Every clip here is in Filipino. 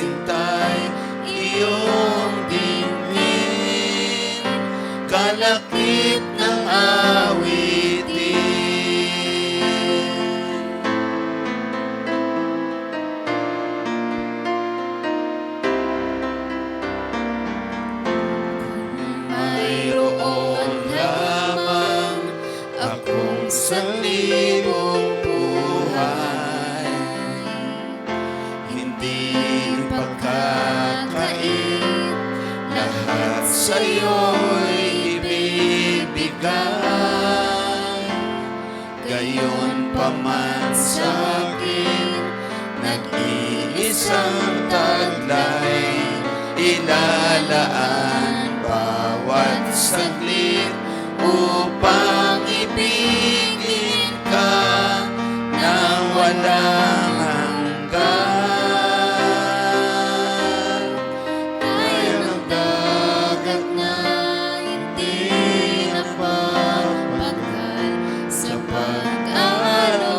sintay iyong dinggin, kalakip ng awitin. Mayroon lamang akong sanlibong buhay, hindi pagkakait, lahat sa'yo'y ibibigay. Gayon pa man sa'kin, nag-iisang taglay, ilalaan bawat saglit upang ibigin ka nang walang hanggan. Kaya ng dagat na hindi napapagkan sa pag-alon,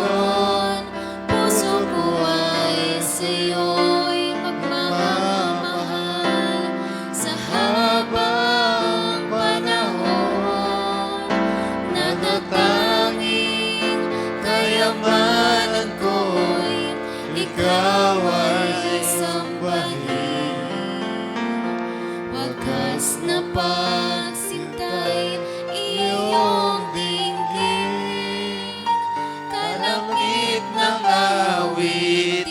puso ko ay sa'yo'y magmamahal sa habang panahon. Natatanging kayamanan ko'y ikaw ay sambahin. Wagas na pagsintay iyong dinggin, kalakip ng awitin.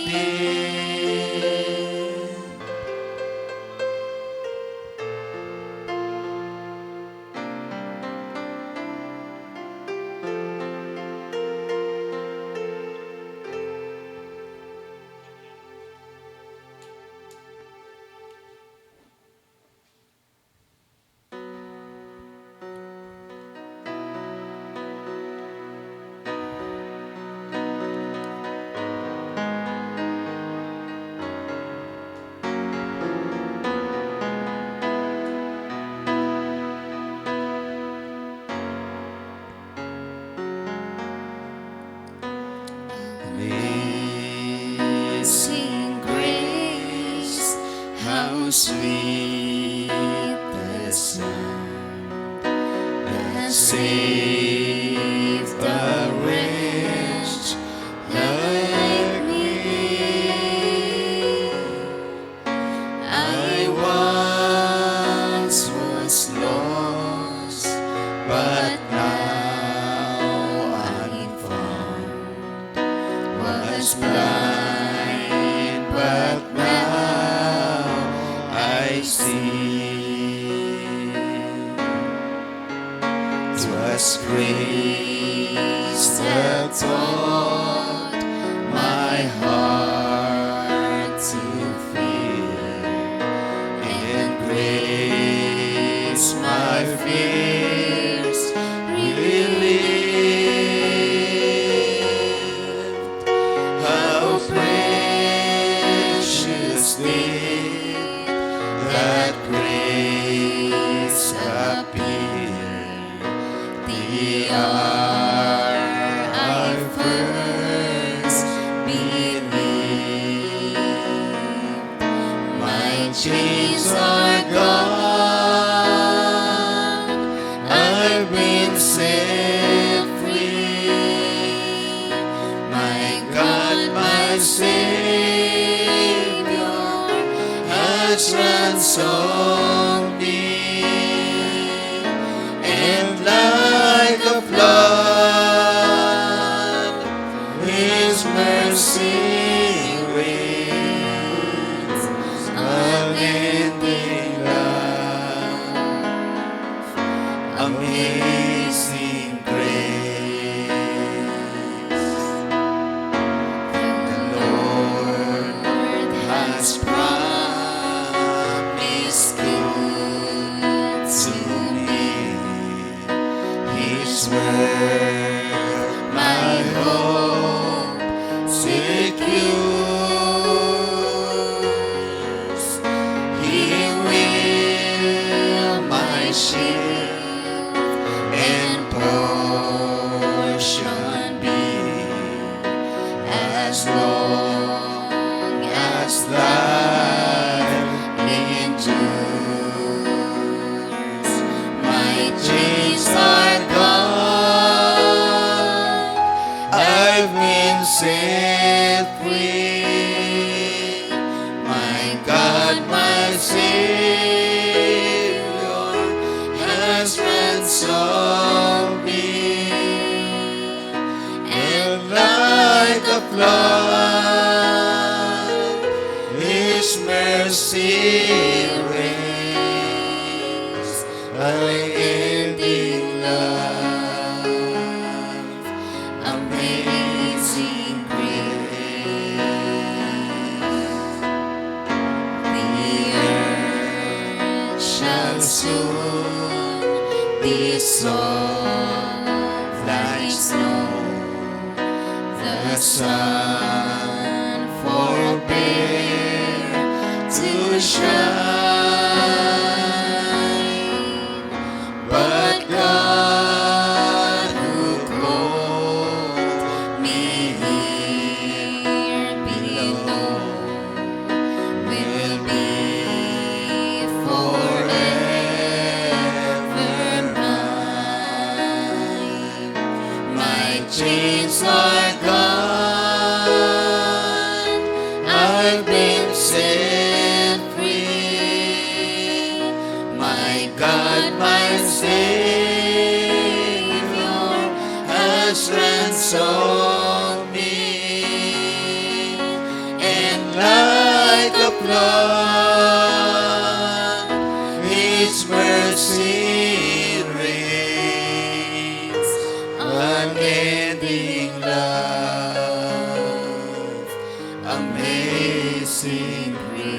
Amazing grace, how sweet the sound that saved a wretch like me. I once was lost, but now I'm found. Was blind, but now I see. 'Twas grace that taught my heart to fear, and grace my fears relieved. How precious did that grace appear, the hour I first believed. My chains are gone, I've been set free. My God, my Savior has ransomed me, and like a flood, His mercy reigns, unending love, amazing grace. The Lord has promised My God, my Savior, has ransomed me, and like a flood, His mercy reigns, unending love, amazing grace. The earth shall soon dissolve like snow, the sun forbear to shine, but God who clothed me here below will be forever mine. My chains are gone, I've been set free. My God, my Savior, has ransomed me, and like a flood, His mercy reigns, unending love, amazing grace.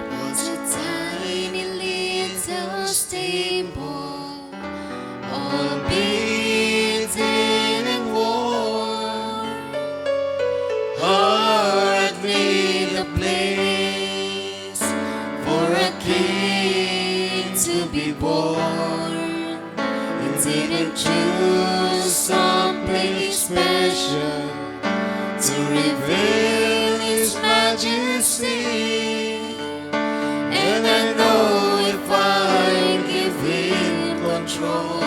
Was a tiny little stable, all beaten and worn, hardly the place for a king to be born. He didn't choose some place special to reveal His majesty. And I know if I give Him control,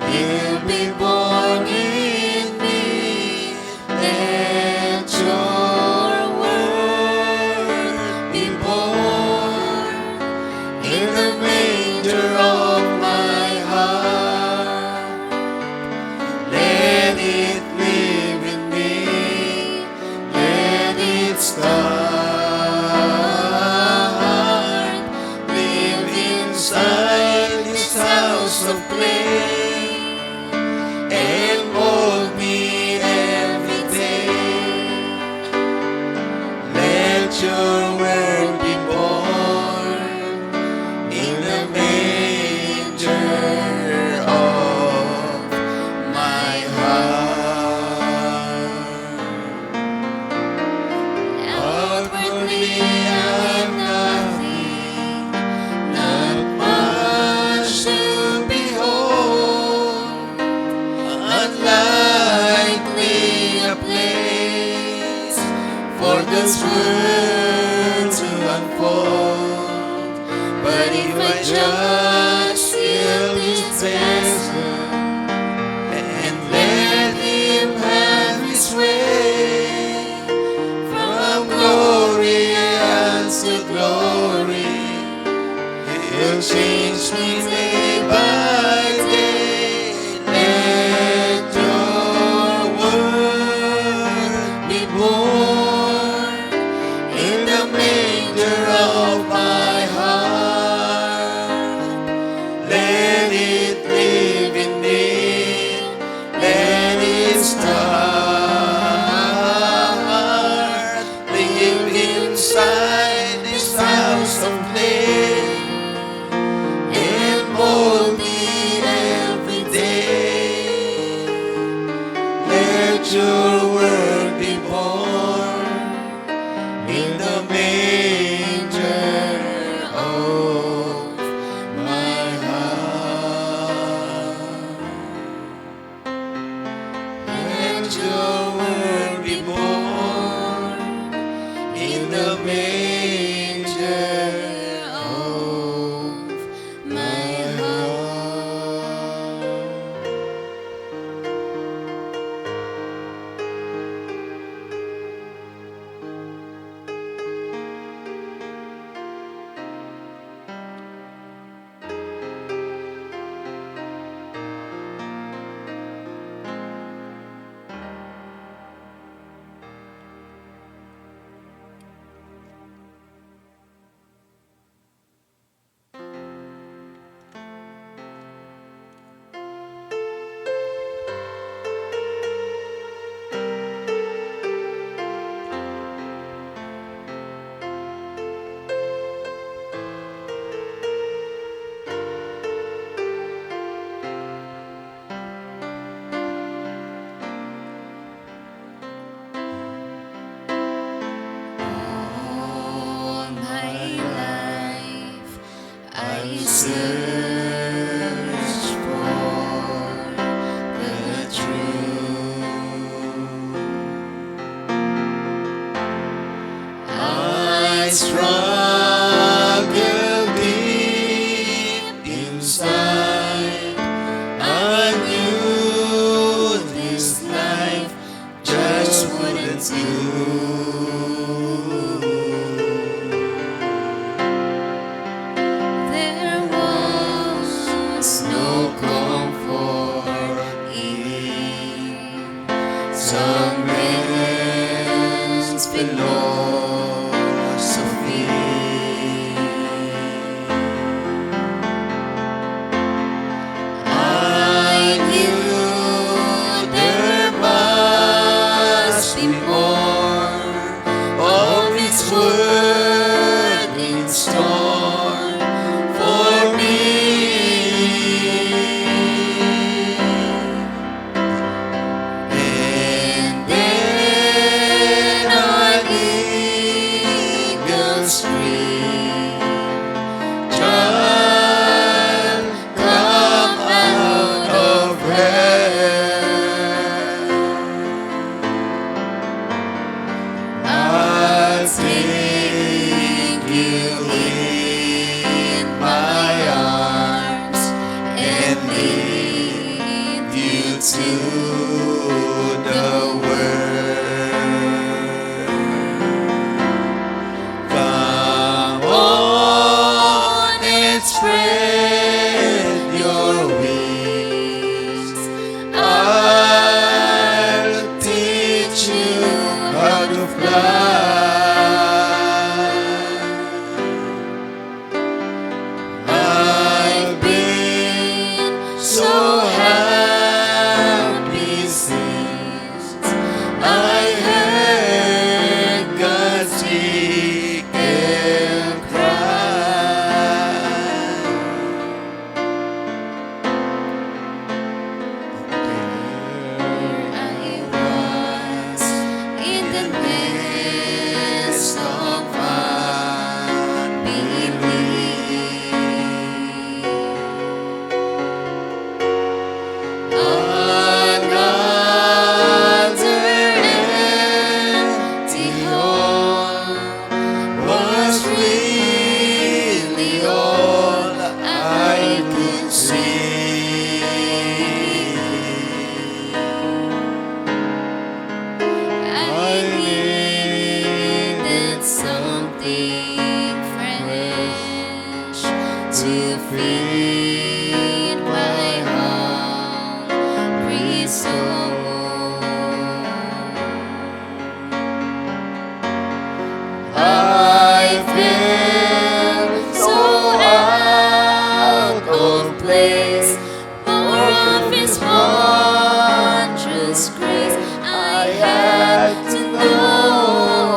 He'll be born in me. Let your word be born in the manger of my heart. Let it live in me, let it start, live inside this house of clay, and mold me every day. Let your word be born in the manger of my heart. Outwardly I'm nothing, not much to behold, unlikely a place for this world to unfold. But if I just still His desert and let Him have His way, from glory to glory, He'll change me day by day. Let your word be born in the manger of my heart. Let it live in me, let it start, live inside this house of clay, search for the truth. I struggle deep inside. I knew this life just wouldn't do. There was no comfort in Some man's philosophy. I knew there must be more of its word in store for me. And then an eagle screamed, "Child, come out of hell. I'll take you in my arms and lead you to the world. Come on and spread your wings. I'll teach you how to fly. I've been so happy since I heard God's chicken cry. I was in the midst of unbelief. Another empty home Was really all I could see. I needed something fresh to feed my hungry soul. I felt so out of place. More of His wondrous grace I had to know.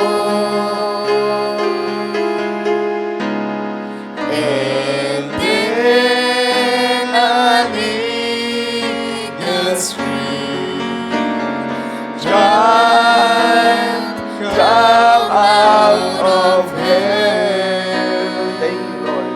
And then an eagle screamed, "Child, come out of hell." Thank you, Lord.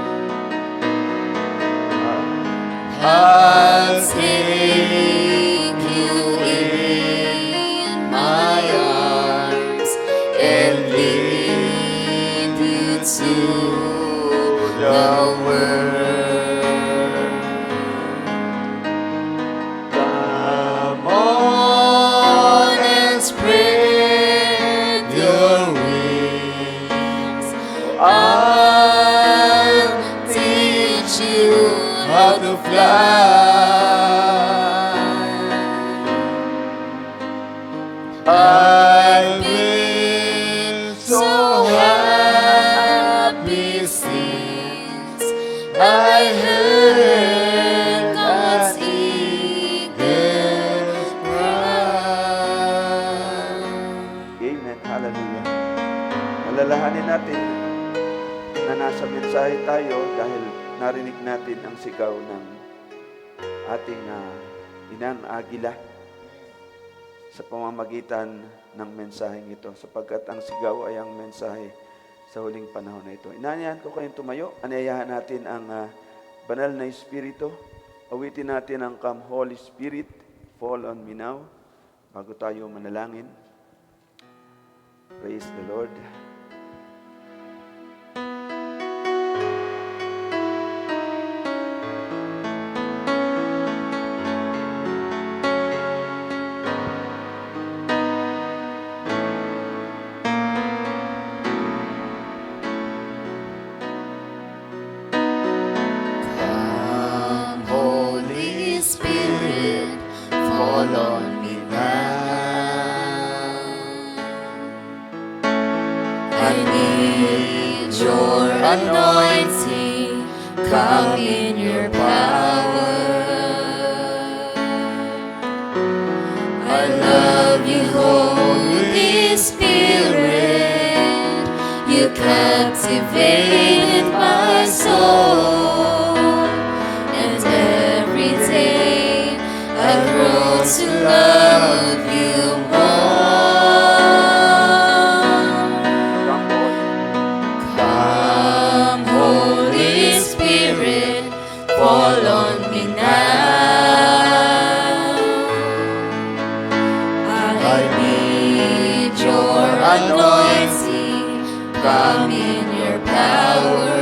I'll Take you in my arms and lead you to the world. Come on and spread your wings. I'll teach you how to fly. I've been so happy since I heard God's eagle cry. Amen. Hallelujah. Alalahanin natin na nasa mensahe tayo dahil narinig natin ang sigaw ng ating inang Agila sa pamamagitan ng mensaheng ito, sapagkat ang sigaw ay ang mensahe sa huling panahon na ito. Inanyahan ko kayong tumayo. Anayahan natin ang banal na Espiritu. Awitin natin ang Come Holy Spirit, Fall on Me Now. Bago tayo manalangin. Praise the Lord. Come, Holy Spirit, fall on me now. I need your anointing. Come in your power. I love you, Holy Spirit. You captivated my soul, and every day I grow to love you more. Come, Holy Spirit, fall on me now. I need your anointing. Come in your power.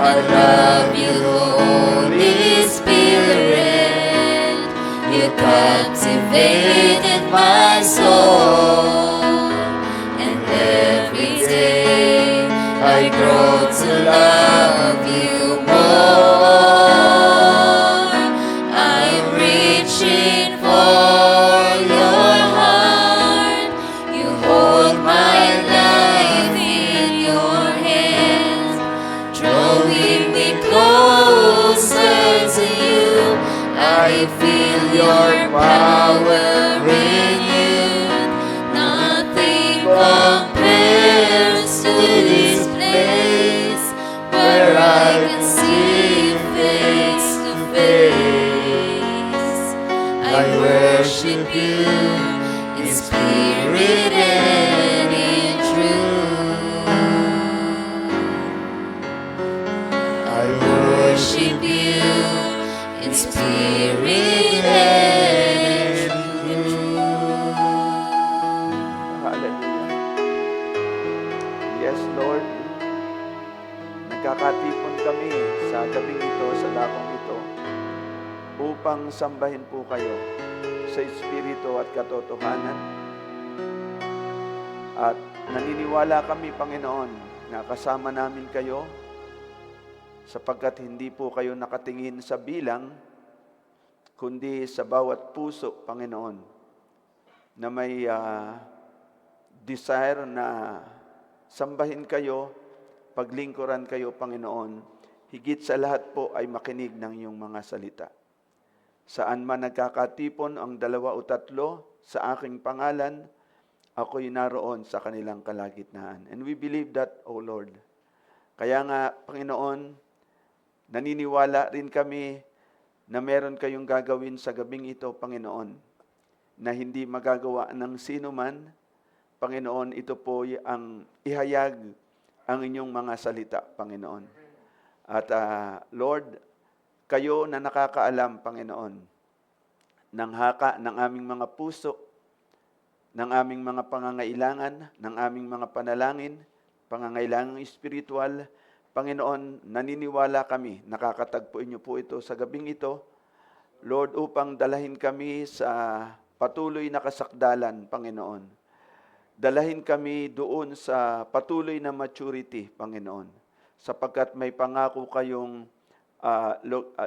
I love you, Holy Spirit. You captivated my soul, and every day I grow to love you more. I'm reaching for your heart. You hold my life in your hands, drawing me closer to you. I feel your power in you. Nothing compares to this place where I can see face to face. I worship you in spirit and in truth. I worship you in spirit and in truth. Hallelujah. Yes, Lord. Nagkakatipon kami sa gabing ito, sa dakong ito, upang sambahin po kayo sa Espiritu at katotohanan. At naniniwala kami, Panginoon, na kasama namin kayo sapagkat hindi po kayo nakatingin sa bilang, kundi sa bawat puso, Panginoon, na may desire na sambahin kayo, paglingkuran kayo, Panginoon. Higit sa lahat po ay makinig ng iyong mga salita. Saan man nagkakatipon ang 2 o 3 sa aking pangalan, ako'y naroon sa kanilang kalagitnaan. And we believe that, O Lord. Kaya nga, Panginoon, naniniwala rin kami na meron kayong gagawin sa gabing ito, Panginoon, na hindi magagawa ng sino man. Panginoon, ito po ang ihayag ang inyong mga salita, Panginoon. At Lord, kayo na nakakaalam, Panginoon, ng haka ng aming mga puso, ng aming mga pangangailangan, ng aming mga panalangin, pangangailangang espiritual. Panginoon, naniniwala kami, nakakatagpuin niyo po ito sa gabing ito, Lord, upang dalahin kami sa patuloy na kasakdalan, Panginoon. Dalahin kami doon sa patuloy na maturity, Panginoon. Sapagkat may pangako kayong,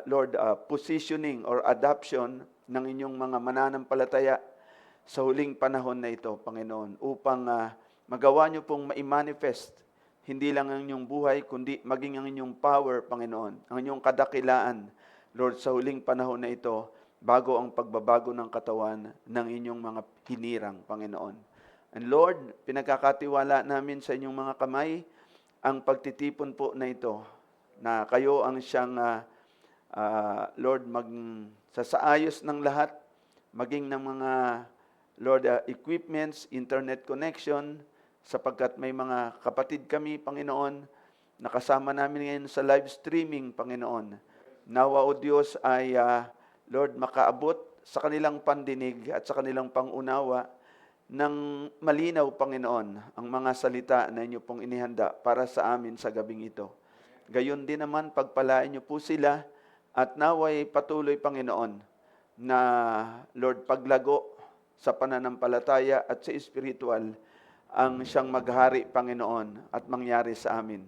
Lord, positioning or adoption ng inyong mga mananampalataya sa huling panahon na ito, Panginoon, upang magawa niyo pong ma-manifest hindi lang ang inyong buhay, kundi maging ang inyong power, Panginoon, ang inyong kadakilaan, Lord, sa huling panahon na ito, bago ang pagbabago ng katawan ng inyong mga hinirang, Panginoon. And Lord, pinagkakatiwala namin sa inyong mga kamay ang pagtitipon po na ito, na kayo ang siyang, Lord, magsasaayos ng lahat, maging ng mga Lord, equipments, internet connection, sapagkat may mga kapatid kami, Panginoon, nakasama namin ngayon sa live streaming, Panginoon. Nawa, O Diyos, ay, Lord, makaabot sa kanilang pandinig at sa kanilang pangunawa ng malinaw, Panginoon, ang mga salita na inyo pong inihanda para sa amin sa gabing ito. Gayon din naman, pagpalain niyo po sila at naway patuloy, Panginoon, na, Lord, paglago sa pananampalataya at sa espiritual ang siyang maghari, Panginoon, at mangyari sa amin.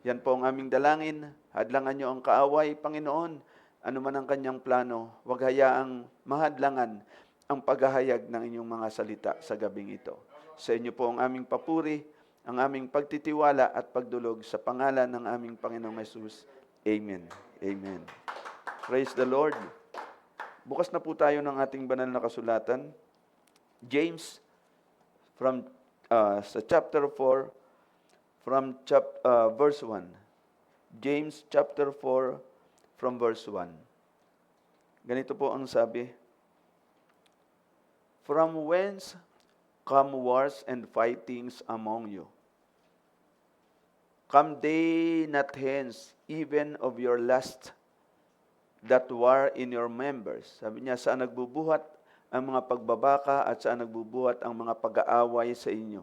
Yan po ang aming dalangin. Hadlangan niyo ang kaaway, Panginoon. Ano man ang kanyang plano, huwag hayaang mahadlangan ang paghahayag ng inyong mga salita sa gabing ito. Sa inyo po ang aming papuri, ang aming pagtitiwala at pagdulog sa pangalan ng aming Panginoong Hesus. Amen. Amen. Praise the Lord. Bukas na po tayo ng ating banal na kasulatan. James, from sa chapter 4, from verse 1. James chapter 4, from verse 1. Ganito po ang sabi. From whence come wars and fightings among you? Come they not hence, even of your lust, that war in your members? Sabi niya, saan nagbubuhat ang mga pagbabaka at saan nagbubuhat ang mga pag-aaway sa inyo?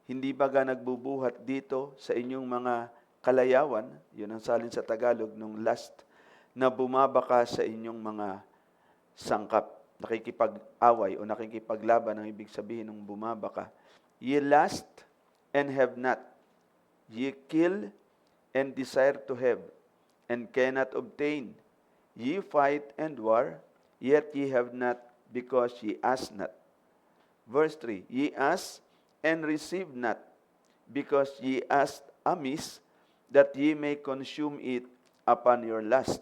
Hindi ba nagbubuhat dito sa inyong mga kalayawan, yun ang salin sa Tagalog ng lust, na bumabaka sa inyong mga sangkap, nakikipag-away o nakikipaglaban, ang ibig sabihin ng bumabaka. Ye lust and have not, ye kill and desire to have, and cannot obtain. Ye fight and war, yet ye have not, because ye ask not. Verse 3, ye ask and receive not, because ye ask amiss, that ye may consume it upon your lust.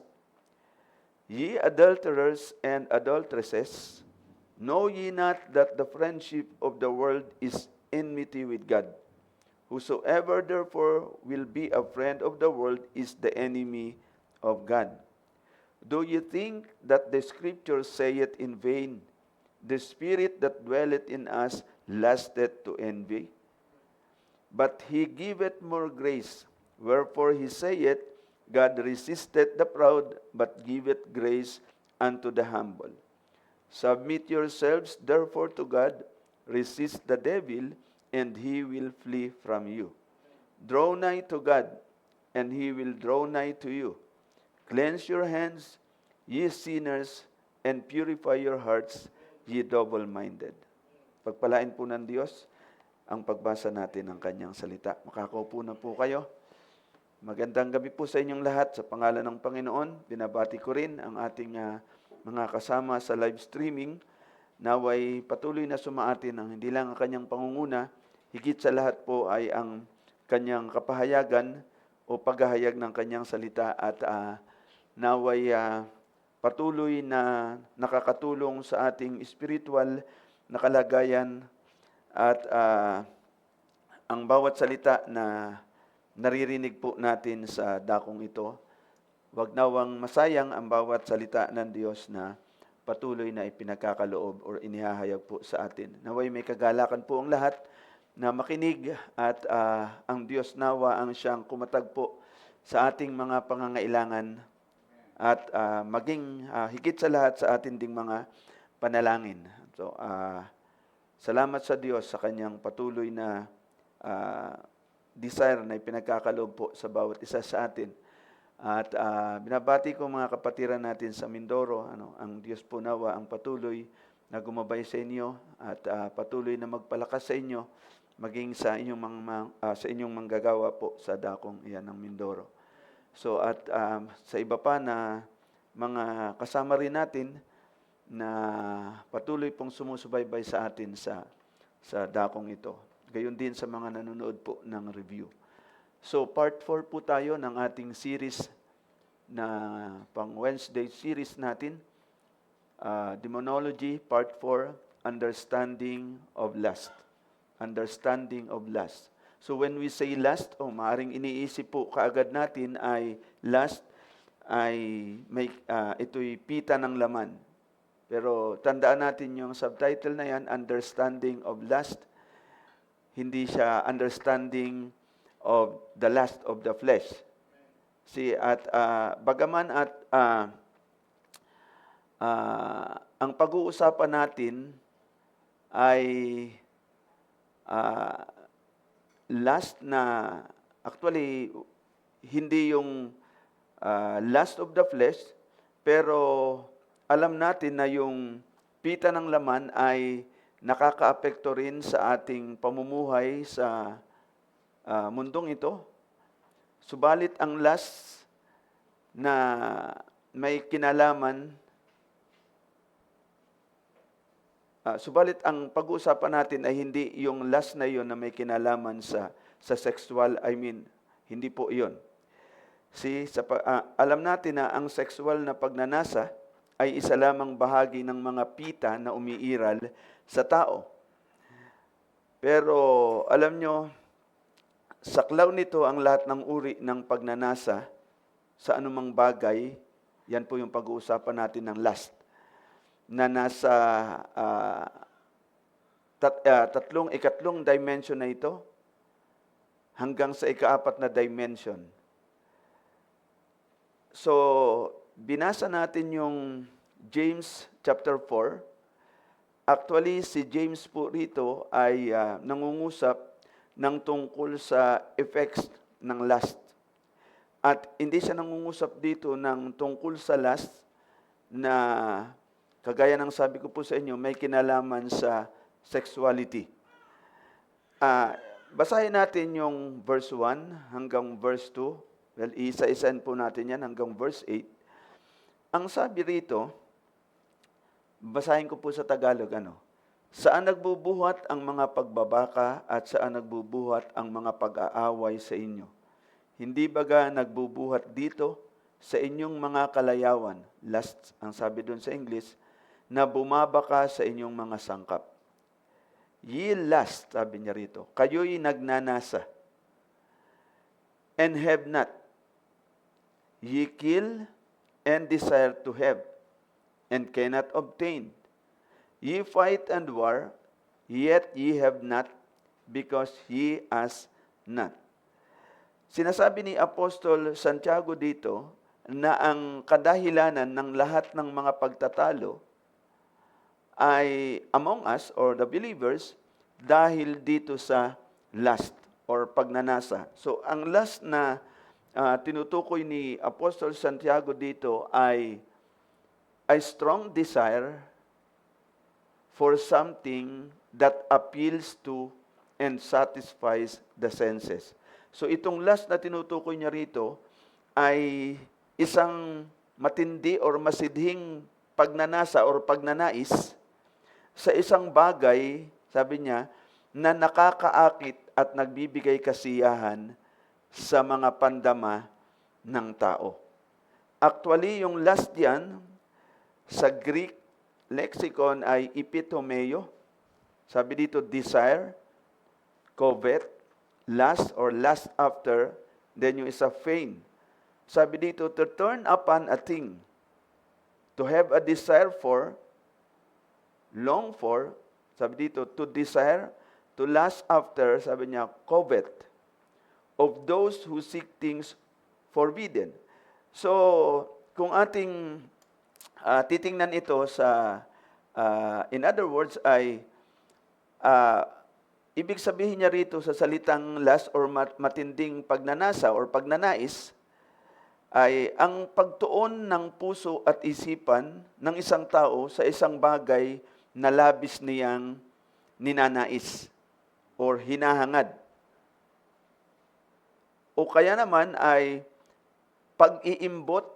Ye adulterers and adulteresses, know ye not that the friendship of the world is enmity with God? Whosoever therefore will be a friend of the world is the enemy of God. Do you think that the Scripture saith in vain, the Spirit that dwelleth in us lusteth to envy? But he giveth more grace. Wherefore he saith, God resisteth the proud, but giveth grace unto the humble. Submit yourselves therefore to God, resist the devil, and he will flee from you. Draw nigh to God, and he will draw nigh to you. Cleanse your hands, ye sinners, and purify your hearts, ye double-minded. Pagpalain po ng Diyos ang pagbasa natin ng kanyang salita. Makakaupo na po kayo. Magandang gabi po sa inyong lahat. Sa pangalan ng Panginoon, binabati ko rin ang ating mga kasama sa live streaming. Naway patuloy na sumaatin ang hindi lang ang kanyang pangunguna, higit sa lahat po ay ang kanyang kapahayagan o paghahayag ng kanyang salita at naway patuloy na nakakatulong sa ating spiritual na kalagayan at ang bawat salita na naririnig po natin sa dakong ito, wag nawang masayang ang bawat salita ng Diyos na patuloy na ipinagkakaloob o inihahayag po sa atin. Naway may kagalakan po ang lahat na makinig at ang Diyos nawa ang siyang kumatagpo sa ating mga pangangailangan at maging higit sa lahat sa atin ding mga panalangin. So, salamat sa Diyos sa kanyang patuloy na desire na ipinagkakaloob po sa bawat isa sa atin. At binabati ko mga kapatiran natin sa Mindoro, ang Diyos po nawa ang patuloy na gumabay sa inyo at patuloy na magpalakas sa inyo maging sa inyong manggagawa po sa dakong iyan ng Mindoro. So at sa iba pa na mga kasama rin natin na patuloy pong sumusubaybay sa atin sa dakong ito. Gayon din sa mga nanonood po ng review. So part 4 po tayo ng ating series na pang Wednesday series natin. Demonology, part 4, Understanding of Lust. Understanding of Lust. So when we say lust, maaring iniisip po kaagad natin ay lust ay ito'y pita ng laman. Pero tandaan natin yung subtitle na yan, Understanding of Lust. Hindi siya understanding of the lust of the flesh. Bagaman at ang pag-uusapan natin ay lust na actually hindi yung lust of the flesh, pero alam natin na yung pita ng laman ay nakakaapekto rin sa ating pamumuhay sa mundong ito. Subalit ang lust na may kinalaman, subalit ang pag-uusapan natin ay hindi yung lust na yun na may kinalaman sa sexual, hindi po yun. Alam natin na ang sexual na pagnanasa ay isa lamang bahagi ng mga pita na umiiral sa tao. Pero alam nyo, saklaw nito ang lahat ng uri ng pagnanasa sa anumang bagay. Yan po yung pag-uusapan natin ng lust na nasa ikatlong dimension na ito hanggang sa ikaapat na dimension. So, binasa natin yung James chapter 4. Actually, si James po rito ay nangungusap ng tungkol sa effects ng lust. At hindi siya nangungusap dito ng tungkol sa lust na kagaya ng sabi ko po sa inyo, may kinalaman sa sexuality. Basahin natin yung verse 1 hanggang verse 2. Well, isa-isahin po natin yan hanggang verse 8. Ang sabi rito, basahin ko po sa Tagalog, saan nagbubuhat ang mga pagbabaka at saan nagbubuhat ang mga pag-aaway sa inyo? Hindi baga nagbubuhat dito sa inyong mga kalayawan, lust, ang sabi doon sa English, na bumabaka sa inyong mga sangkap. Ye lust, sabi niya rito, kayo'y nagnanasa, and have not. Ye kill and desire to have, and cannot obtain. Ye fight and war, yet ye have not, because ye ask not. Sinasabi ni Apostol Santiago dito na ang kadahilanan ng lahat ng mga pagtatalo ay among us or the believers dahil dito sa lust or pagnanasa. So ang lust na tinutukoy ni Apostol Santiago dito ay a strong desire for something that appeals to and satisfies the senses. So itong lust na tinutukoy niya rito ay isang matindi or masidhing pagnanasa or pagnanais sa isang bagay, sabi niya, na nakakaakit at nagbibigay kasiyahan sa mga pandama ng tao. Actually, yung lust yan, sa Greek lexicon ay epitomeo. Sabi dito, desire, covet, lust or lust after, then yung isa feign. Sabi dito, to turn upon a thing, to have a desire for, long for, sabi dito, to desire, to lust after, sabi niya, covet, of those who seek things forbidden. So, kung ating titingnan ito sa, in other words, ay, ibig sabihin niya rito sa salitang lust or matinding pagnanasa or pagnanais, ay ang pagtuon ng puso at isipan ng isang tao sa isang bagay na labis niyang ninanais or hinahangad. O kaya naman ay pag-iimbot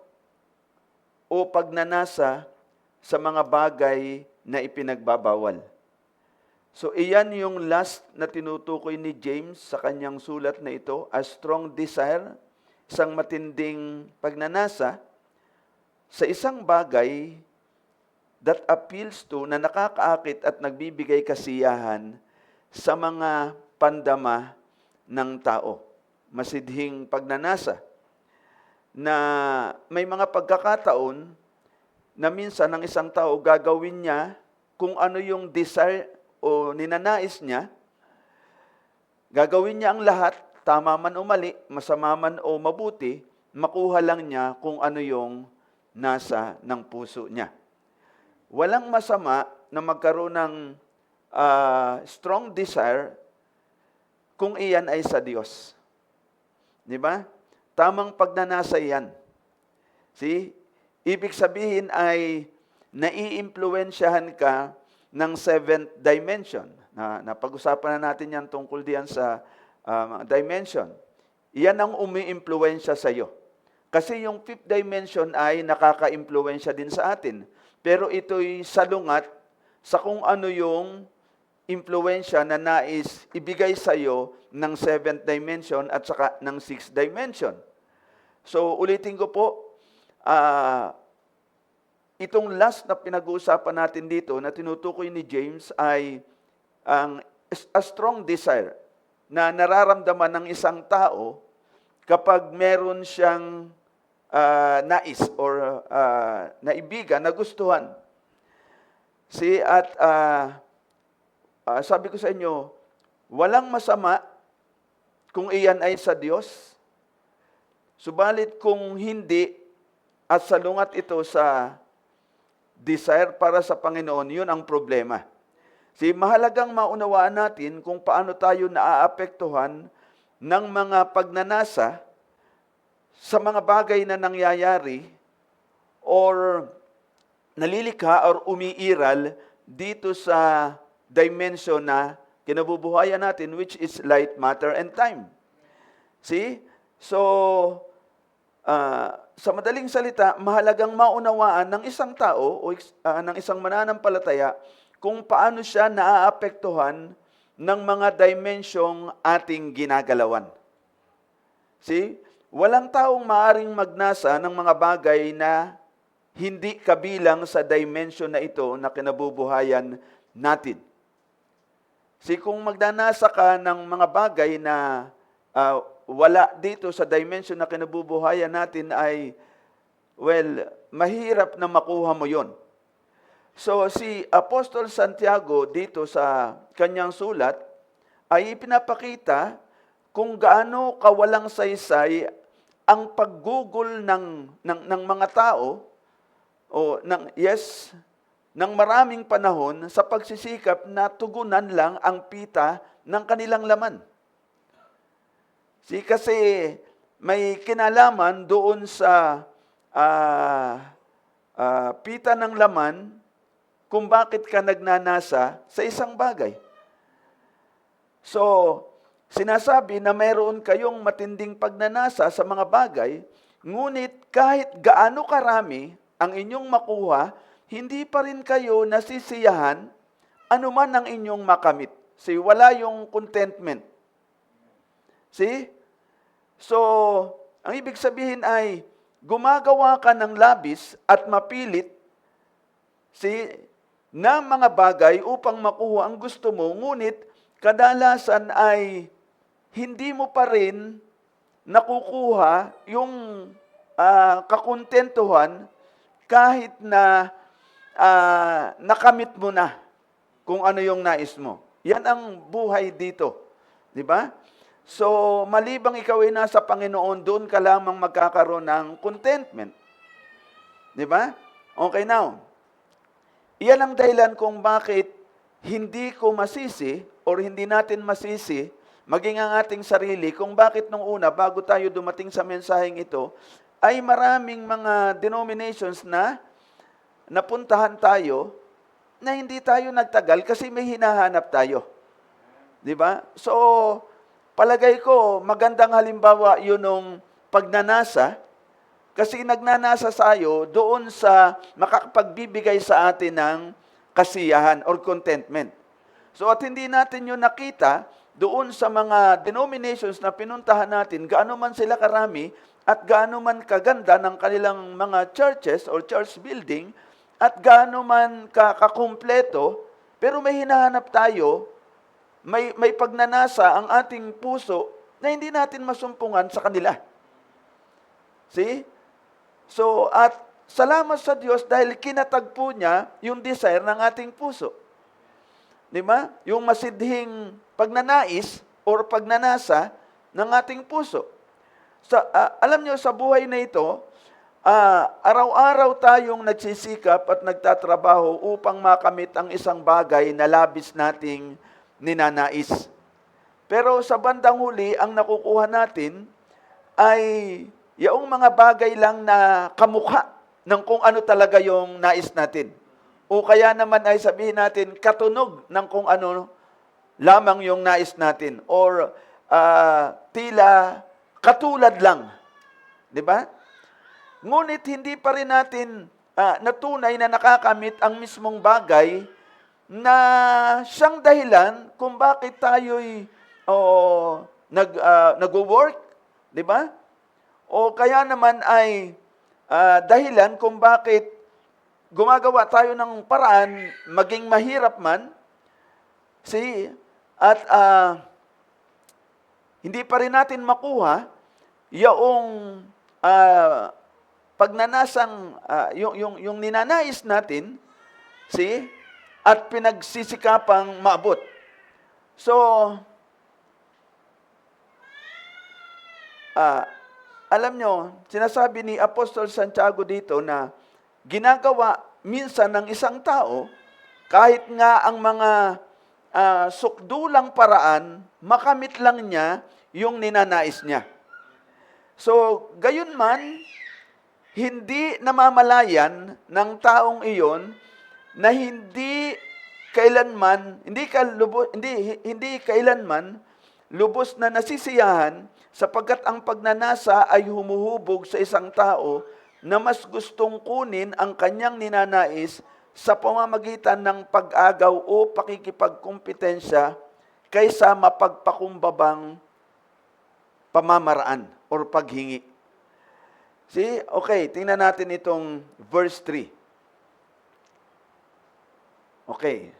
o pagnanasa sa mga bagay na ipinagbabawal. So iyan yung lust na tinutukoy ni James sa kanyang sulat na ito, a strong desire, isang matinding pagnanasa sa isang bagay that appeals to, na nakakaakit at nagbibigay kasiyahan sa mga pandama ng tao. Masidhing pagnanasa na may mga pagkakataon na minsan ng isang tao gagawin niya kung ano yung desire o ninanais niya, gagawin niya ang lahat, tama man o mali, masama man o mabuti, makuha lang niya kung ano yung nasa ng puso niya. Walang masama na magkaroon ng strong desire kung iyan ay sa Diyos. Di ba? Tamang pagnanasa yan. See? Ibig sabihin ay naiimpluwensyahan ka ng seventh dimension. Napag-usapan na natin yan tungkol diyan sa dimension. Iyan ang umi-impluwensya sa iyo. Kasi yung fifth dimension ay nakaka-impluwensya din sa atin. Pero ito'y salungat sa kung ano yung impluwensya na nais ibigay sa iyo ng seventh dimension at saka ng sixth dimension. So, ulitin ko po, itong last na pinag-uusapan natin dito na tinutukoy ni James ay a strong desire na nararamdaman ng isang tao kapag meron siyang nais or naibigan, nagustuhan. Sabi ko sa inyo, walang masama kung iyan ay sa Diyos. Subalit kung hindi at salungat ito sa desire para sa Panginoon, yun ang problema. Mahalagang maunawaan natin kung paano tayo naaapektuhan ng mga pagnanasa sa mga bagay na nangyayari or nalilikha or umiiral dito sa dimension na kinabubuhayan natin, which is light, matter, and time. So, sa madaling salita, mahalagang maunawaan ng isang tao o ng isang mananampalataya kung paano siya naaapektuhan ng mga dimensyong ating ginagalawan. Walang taong maaring magnasa ng mga bagay na hindi kabilang sa dimension na ito na kinabubuhayan natin. Kung magnanasa ka ng mga bagay na wala dito sa dimension na kinabubuhayan natin ay, mahirap na makuha mo yon. So, si Apostol Santiago dito sa kanyang sulat ay ipinapakita kung gaano kawalang saysay ang paggugol ng mga tao o ng maraming panahon sa pagsisikap na tugunan lang ang pita ng kanilang laman. Kasi may kinalaman doon sa pita ng laman kung bakit ka nagnanasa sa isang bagay. So, sinasabi na mayroon kayong matinding pagnanasa sa mga bagay, ngunit kahit gaano karami ang inyong makuha, hindi pa rin kayo nasisiyahan anuman ang inyong makamit. Wala yung contentment. So, ang ibig sabihin ay, gumagawa ka ng labis at mapilit na mga bagay upang makuha ang gusto mo, ngunit kadalasan ay hindi mo pa rin nakukuha yung kakontentuhan kahit na nakamit mo na kung ano yung nais mo. Yan ang buhay dito. Di ba? So, malibang ikaw ay nasa Panginoon, doon ka lamang magkakaroon ng contentment. Di ba? Okay, now. Iyan ang dahilan kung bakit hindi ko masisi or hindi natin masisi maging ang ating sarili kung bakit nung una, bago tayo dumating sa mensaheng ito, ay maraming mga denominations na napuntahan tayo na hindi tayo nagtagal kasi may hinahanap tayo. Di ba? So, palagay ko, magandang halimbawa yun ng pagnanasa kasi nagnanasa tayo doon sa makakapagbibigay sa atin ng kasiyahan or contentment. So, at hindi natin yun nakita doon sa mga denominations na pinuntahan natin, gaano man sila karami at gaano man kaganda ng kanilang mga churches or church building at gaano man kakumpleto, pero may hinahanap tayo, may pagnanasa ang ating puso na hindi natin masumpungan sa kanila. So, at salamat sa Diyos dahil kinatagpo niya yung desire ng ating puso. Di ba? Yung masidhing pagnanais or pagnanasa ng ating puso. Alam niyo, sa buhay na ito, araw-araw tayong nagsisikap at nagtatrabaho upang makamit ang isang bagay na labis nating ninanais. Pero sa bandang huli, ang nakukuha natin ay yung mga bagay lang na kamukha ng kung ano talaga yung nais natin. O kaya naman ay sabihin natin, katunog ng kung ano lamang yung nais natin. Or tila katulad lang. Di ba? Ngunit hindi pa rin natin natunay na nakakamit ang mismong bagay na siyang dahilan kung bakit tayo'y nag-work, di ba? O kaya naman ay dahilan kung bakit gumagawa tayo ng paraan, maging mahirap man, at hindi pa rin natin makuha yung pagnanasang, yung ninanais natin, at pinagsisikapang maabot. So, alam nyo, sinasabi ni Apostol Santiago dito na ginagawa minsan ng isang tao, kahit nga ang mga sukdulang paraan, makamit lang niya yung ninanais niya. So, gayon man, hindi namamalayan ng taong iyon na hindi kailanman lubos na nasisiyahan sapagkat ang pagnanasa ay humuhubog sa isang tao na mas gustong kunin ang kanyang ninanais sa pamamagitan ng pag-agaw o pakikipagkumpetensya kaysa mapagpakumbabang pamamaraan or paghingi. Okay, tingnan natin itong verse 3. Okay.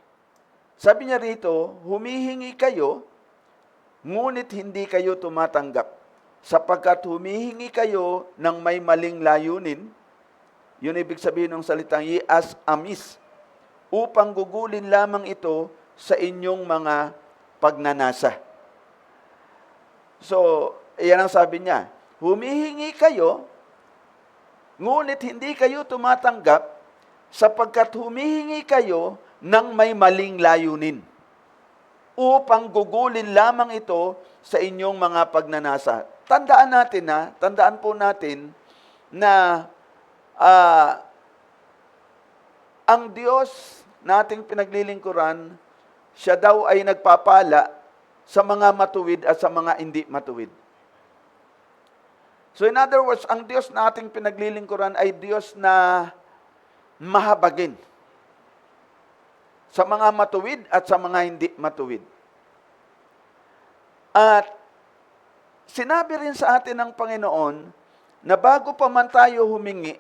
Sabi niya rito, humihingi kayo, ngunit hindi kayo tumatanggap, sapagkat humihingi kayo ng may maling layunin, yun ibig sabihin ng salitang as amis, upang gugulin lamang ito sa inyong mga pagnanasa. So, iyan ang sabi niya, humihingi kayo, ngunit hindi kayo tumatanggap, sapagkat humihingi kayo ng may maling layunin, upang gugulin lamang ito sa inyong mga pagnanasa. Tandaan po natin na ang Diyos nating pinaglilingkuran, siya daw ay nagpapala sa mga matuwid at sa mga hindi matuwid. So in other words, ang Diyos nating pinaglilingkuran ay Diyos na mahabagin sa mga matuwid at sa mga hindi matuwid. At sinabi rin sa atin ng Panginoon na bago pa man tayo humingi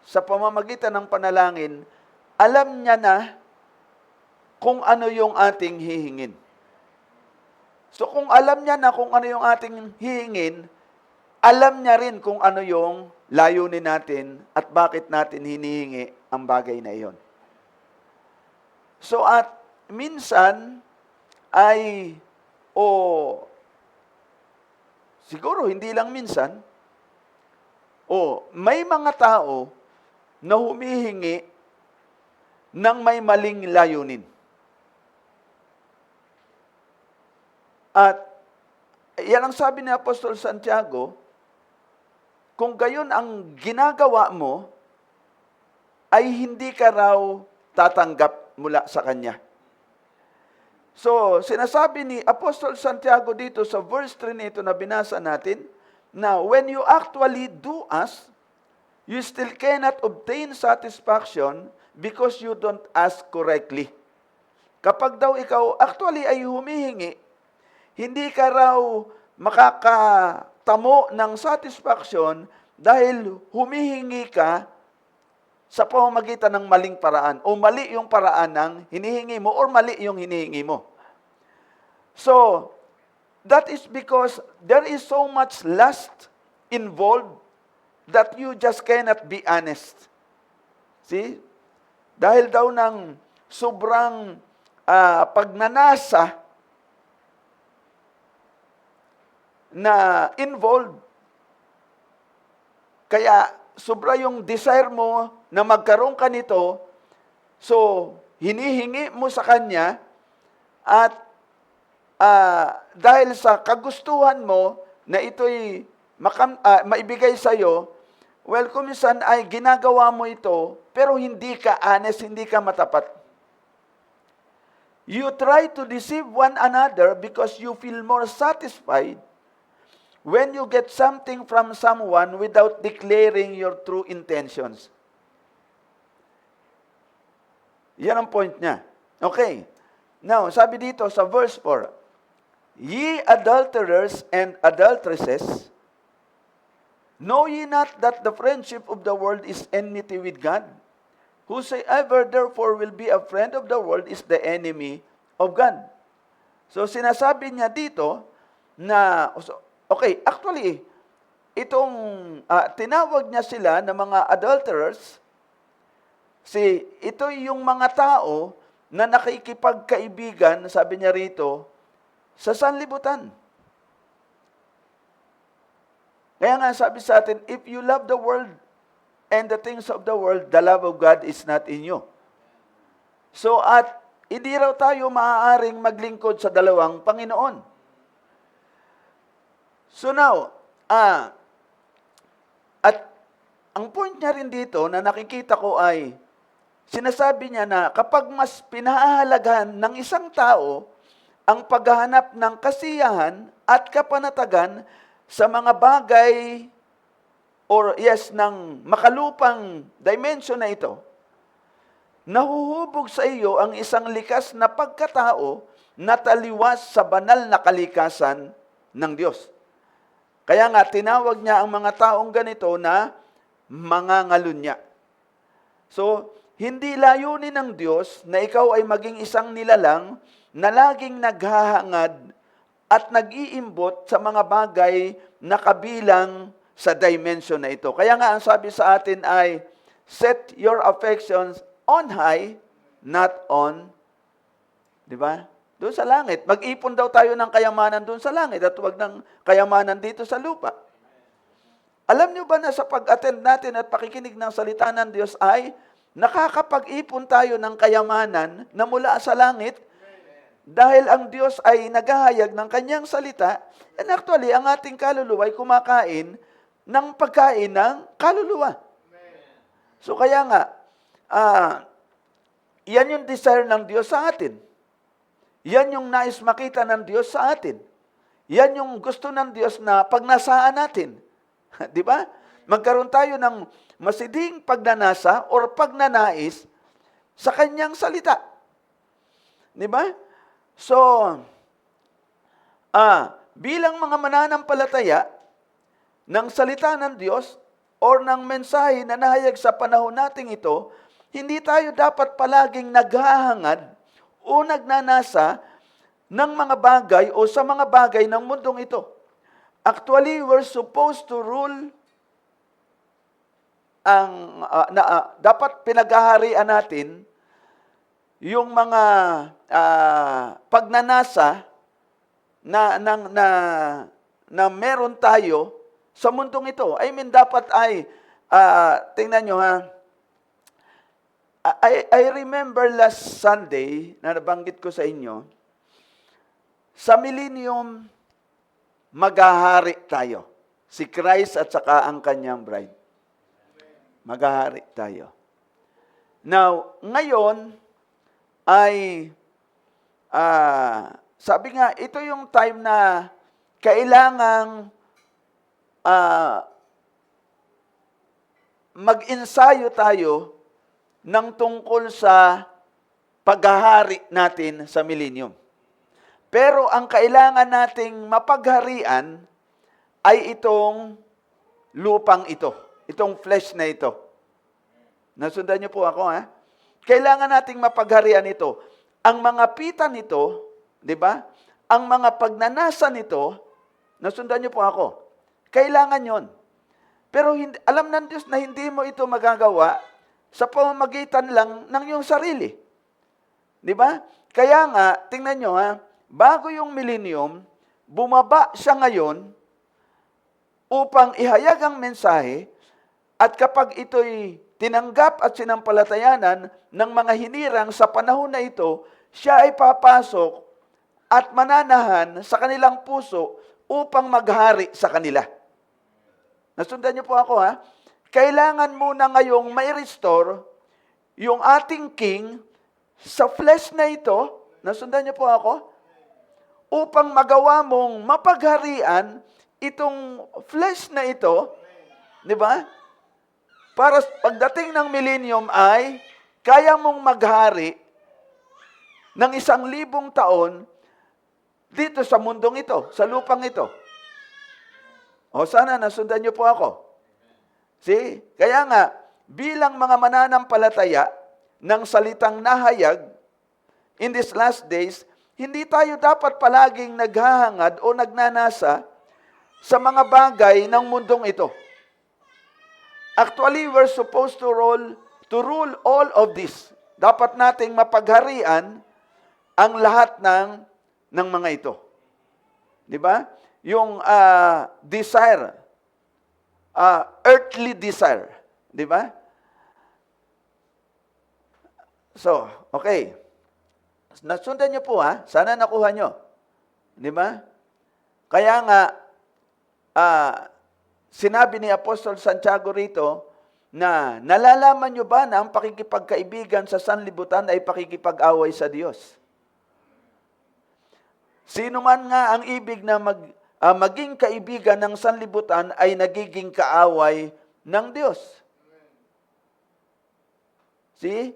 sa pamamagitan ng panalangin, alam niya na kung ano yung ating hihingin. So kung alam niya na kung ano yung ating hihingin, alam niya rin kung ano yung layunin natin at bakit natin hinihingi ang bagay na iyon. So at minsan ay, siguro hindi lang minsan, may mga tao na humihingi ng may maling layunin. At yan ang sabi ni Apostol Santiago, kung gayon ang ginagawa mo, ay hindi ka raw tatanggap mula sa Kanya. So, sinasabi ni Apostol Santiago dito sa verse 3 nito na binasa natin, na when you actually do ask, you still cannot obtain satisfaction because you don't ask correctly. Kapag daw ikaw actually ay humihingi, hindi ka raw makakatamo ng satisfaction dahil humihingi ka sa pamamagitan ng maling paraan o mali yung paraan ng hinihingi mo or mali yung hinihingi mo. So, that is because there is so much lust involved that you just cannot be honest. See? Dahil daw ng sobrang pagnanasa na involved, kaya sobra yung desire mo na magkaroon ka nito, so hinihingi mo sa Kanya, at dahil sa kagustuhan mo na ito'y maibigay sa iyo, well, kuminsan ay ginagawa mo ito, pero hindi ka honest, hindi ka matapat. You try to deceive one another because you feel more satisfied when you get something from someone without declaring your true intentions. Yan ang point niya. Okay. Now, sabi dito sa verse 4, Ye adulterers and adulteresses, know ye not that the friendship of the world is enmity with God? Whosoever therefore will be a friend of the world is the enemy of God. So sinasabi niya dito na, okay, actually, itong tinawag niya sila na mga adulterers, ito yung mga tao na nakikipagkaibigan, sabi niya rito, sa sanlibutan. Kaya nga sabi sa atin, if you love the world and the things of the world, the love of God is not in you. So at hindi raw tayo maaaring maglingkod sa dalawang Panginoon. So now, at ang point niya rin dito na nakikita ko ay, sinasabi niya na kapag mas pinahahalagahan ng isang tao ang paghahanap ng kasiyahan at kapanatagan sa mga bagay ng makalupang dimension na ito, nahuhubog sa iyo ang isang likas na pagkatao na taliwas sa banal na kalikasan ng Diyos. Kaya nga, tinawag niya ang mga taong ganito na mga ngalunya. So, hindi layunin ng Diyos na ikaw ay maging isang nilalang na laging naghahangad at nag-iimbot sa mga bagay na kabilang sa dimension na ito. Kaya nga ang sabi sa atin ay, set your affections on high, not on, di ba? Doon sa langit. Mag-ipon daw tayo ng kayamanan doon sa langit at huwag ng kayamanan dito sa lupa. Alam niyo ba na sa pag-attend natin at pakikinig ng salita ng Diyos ay nakakapag-ipon tayo ng kayamanan na mula sa langit dahil ang Diyos ay naghahayag ng kanyang salita, and actually, ang ating kaluluwa ay kumakain ng pagkain ng kaluluwa. So kaya nga, yan yung desire ng Diyos sa atin. Yan yung nais makita ng Diyos sa atin. Yan yung gusto ng Diyos na pagnasaan natin. Di ba? Magkaroon tayo ng masidhing pagnanasa or pagnanais sa kanyang salita. Di ba? So, bilang mga mananampalataya ng salita ng Diyos or ng mensahe na nahayag sa panahon nating ito, hindi tayo dapat palaging naghahangad o nagnanasa ng mga bagay o sa mga bagay ng mundong ito. Actually, we're supposed to rule dapat pinaghaharian natin yung mga pagnanasa na meron tayo sa mundong ito. I mean, dapat ay, tingnan nyo ha, I remember last Sunday, na nabanggit ko sa inyo, sa millennium, maghahari tayo. Si Christ at saka ang kanyang bride. Maghahari tayo. Now, ngayon, ay, sabi nga, ito yung time na kailangang mag-ensayo tayo ng tungkol sa paghahari natin sa millennium. Pero ang kailangan nating mapagharian ay itong lupang ito, itong flesh na ito. Nasundan niyo po ako, ha? Kailangan nating mapagharian ito. Ang mga pita nito, di ba? Ang mga pagnanasa nito, nasundan niyo po ako. Kailangan yon. Pero alam ng Diyos na hindi mo ito magagawa sa pamamagitan lang ng iyong sarili. Di ba? Kaya nga, tingnan nyo ha, bago yung millennium, bumaba siya ngayon upang ihayag ang mensahe, at kapag ito'y tinanggap at sinampalatayanan ng mga hinirang sa panahon na ito, siya ay papasok at mananahan sa kanilang puso upang maghari sa kanila. Nasundan niyo po ako ha? Kailangan muna ngayong mai-restore yung ating king sa flesh na ito, nasundan niyo po ako, upang magawa mong mapagharian itong flesh na ito, di ba? Para pagdating ng millennium ay kaya mong maghari ng 1,000 taon dito sa mundong ito, sa lupang ito. O sana nasundan niyo po ako. See? Kaya nga, bilang mga mananampalataya ng salitang nahayag in these last days, hindi tayo dapat palaging naghahangad o nagnanasa sa mga bagay ng mundong ito. Actually, we're supposed to rule all of this. Dapat nating mapagharian ang lahat ng mga ito. Di ba? Yung desire, earthly desire. Di ba? So, okay. Nasundan niyo po ha. Sana nakuha niyo. Di ba? Kaya nga, sinabi ni Apostol Santiago rito na nalalaman niyo ba na ang pakikipagkaibigan sa sanlibutan ay pakikipag-away sa Diyos? Sino man nga ang ibig na maging kaibigan ng sanlibutan ay nagiging kaaway ng Diyos. See?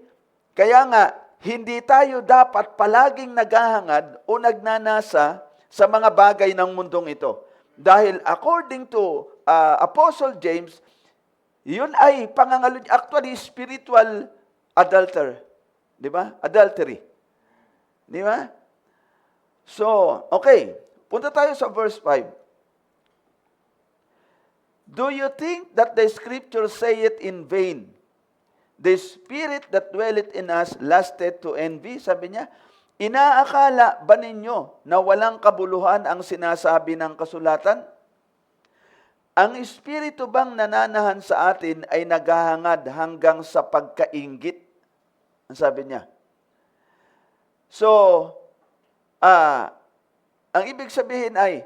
Kaya nga, hindi tayo dapat palaging naghahangad o nagnanasa sa mga bagay ng mundong ito. Dahil according to Apostle James, yun ay actually spiritual di ba? Adultery. Di ba? So, okay. Punta tayo sa verse 5. Do you think that the scriptures say it in vain? The spirit that dwelleth in us lasted to envy. Sabi niya, inaakala ba ninyo na walang kabuluhan ang sinasabi ng kasulatan? Ang espiritu bang nananahan sa atin ay naghahangad hanggang sa pagkainggit? Ang sabi niya. So, ang ibig sabihin ay,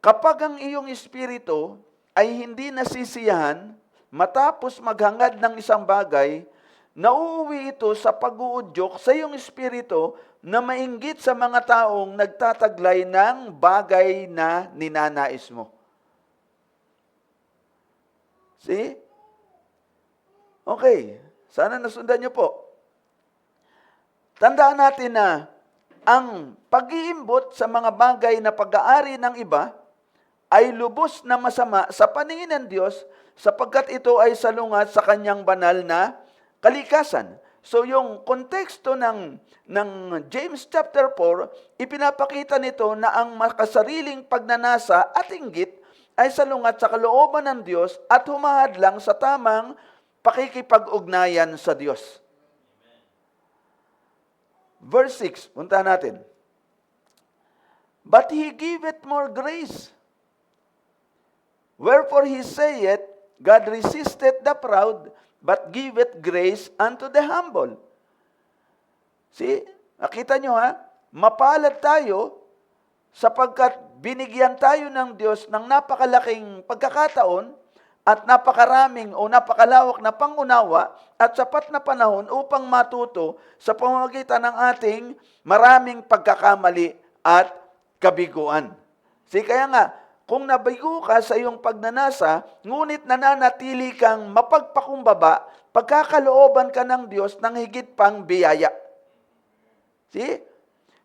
kapag ang iyong espiritu ay hindi nasisiyahan, matapos maghangad ng isang bagay, nauuwi ito sa pag-uudyok sa iyong espiritu na mainggit sa mga taong nagtataglay ng bagay na ninanais mo. See? Okay. Sana nasundan niyo po. Tandaan natin na ang pag-iimbot sa mga bagay na pag-aari ng iba ay lubos na masama sa paningin ng Diyos sapagkat ito ay salungat sa kanyang banal na kalikasan. So yung konteksto ng James chapter 4, ipinapakita nito na ang makasariling pagnanasa at inggit ay salungat sa kalooban ng Diyos at humahadlang sa tamang pakikipag-ugnayan sa Diyos. Verse 6, punta natin. But He giveth more grace. Wherefore He saith, God resisteth the proud, but giveth grace unto the humble. See? Nakita nyo ha? Mapalad tayo sapagkat binigyan tayo ng Diyos ng napakalaking pagkakataon at napakaraming o napakalawak na pangunawa at sapat na panahon upang matuto sa pamamagitan ng ating maraming pagkakamali at kabiguan. See, kaya nga, kung nabigo ka sa iyong pagnanasa, ngunit nananatili kang mapagpakumbaba, pagkakalooban ka ng Diyos ng higit pang biyaya. See?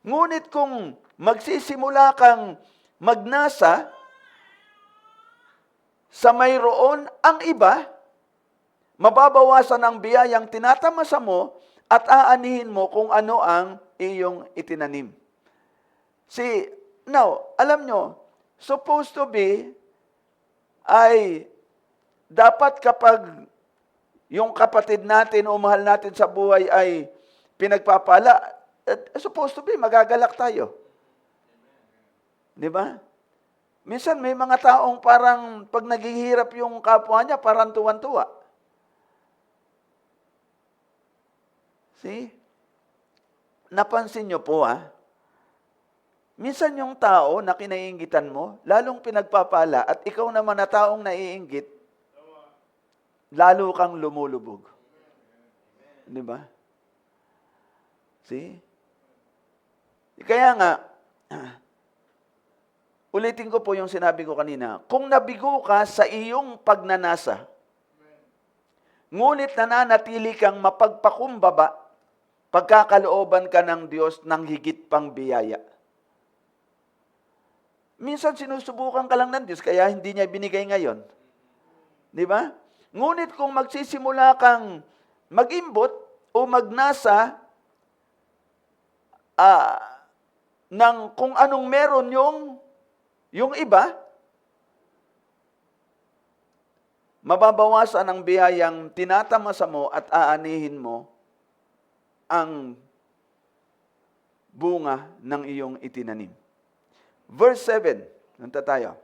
Ngunit kung magsisimula kang magnasa sa mayroon ang iba, mababawasan ang biyayang tinatamasa mo at aanihin mo kung ano ang iyong itinanim. See, now, alam nyo, supposed to be ay dapat kapag yung kapatid natin o mahal natin sa buhay ay pinagpapala, supposed to be, magagalak tayo. Di ba? Minsan may mga taong parang pag naghihirap yung kapwa niya, parang tuwan-tuwa. See? Napansin niyo po minsan yung tao na kinaiinggitan mo, lalong pinagpapala at ikaw naman na taong naiinggit, lalo kang lumulubog. Di ba? See? Kaya nga, ulitin ko po yung sinabi ko kanina, kung nabigo ka sa iyong pagnanasa, ngunit nananatili kang mapagpakumbaba, pagkakalooban ka ng Diyos ng higit pang biyaya. Minsan sinusubukan ka lang ng Diyos, kaya hindi niya binigay ngayon. Di ba? Ngunit kung magsisimula kang mag-imbot o magnasa ng kung anong meron yung iba, mababawasan ang biyayang tinatamasa mo at aanihin mo ang bunga ng iyong itinanim. Verse 7, nanta tayo.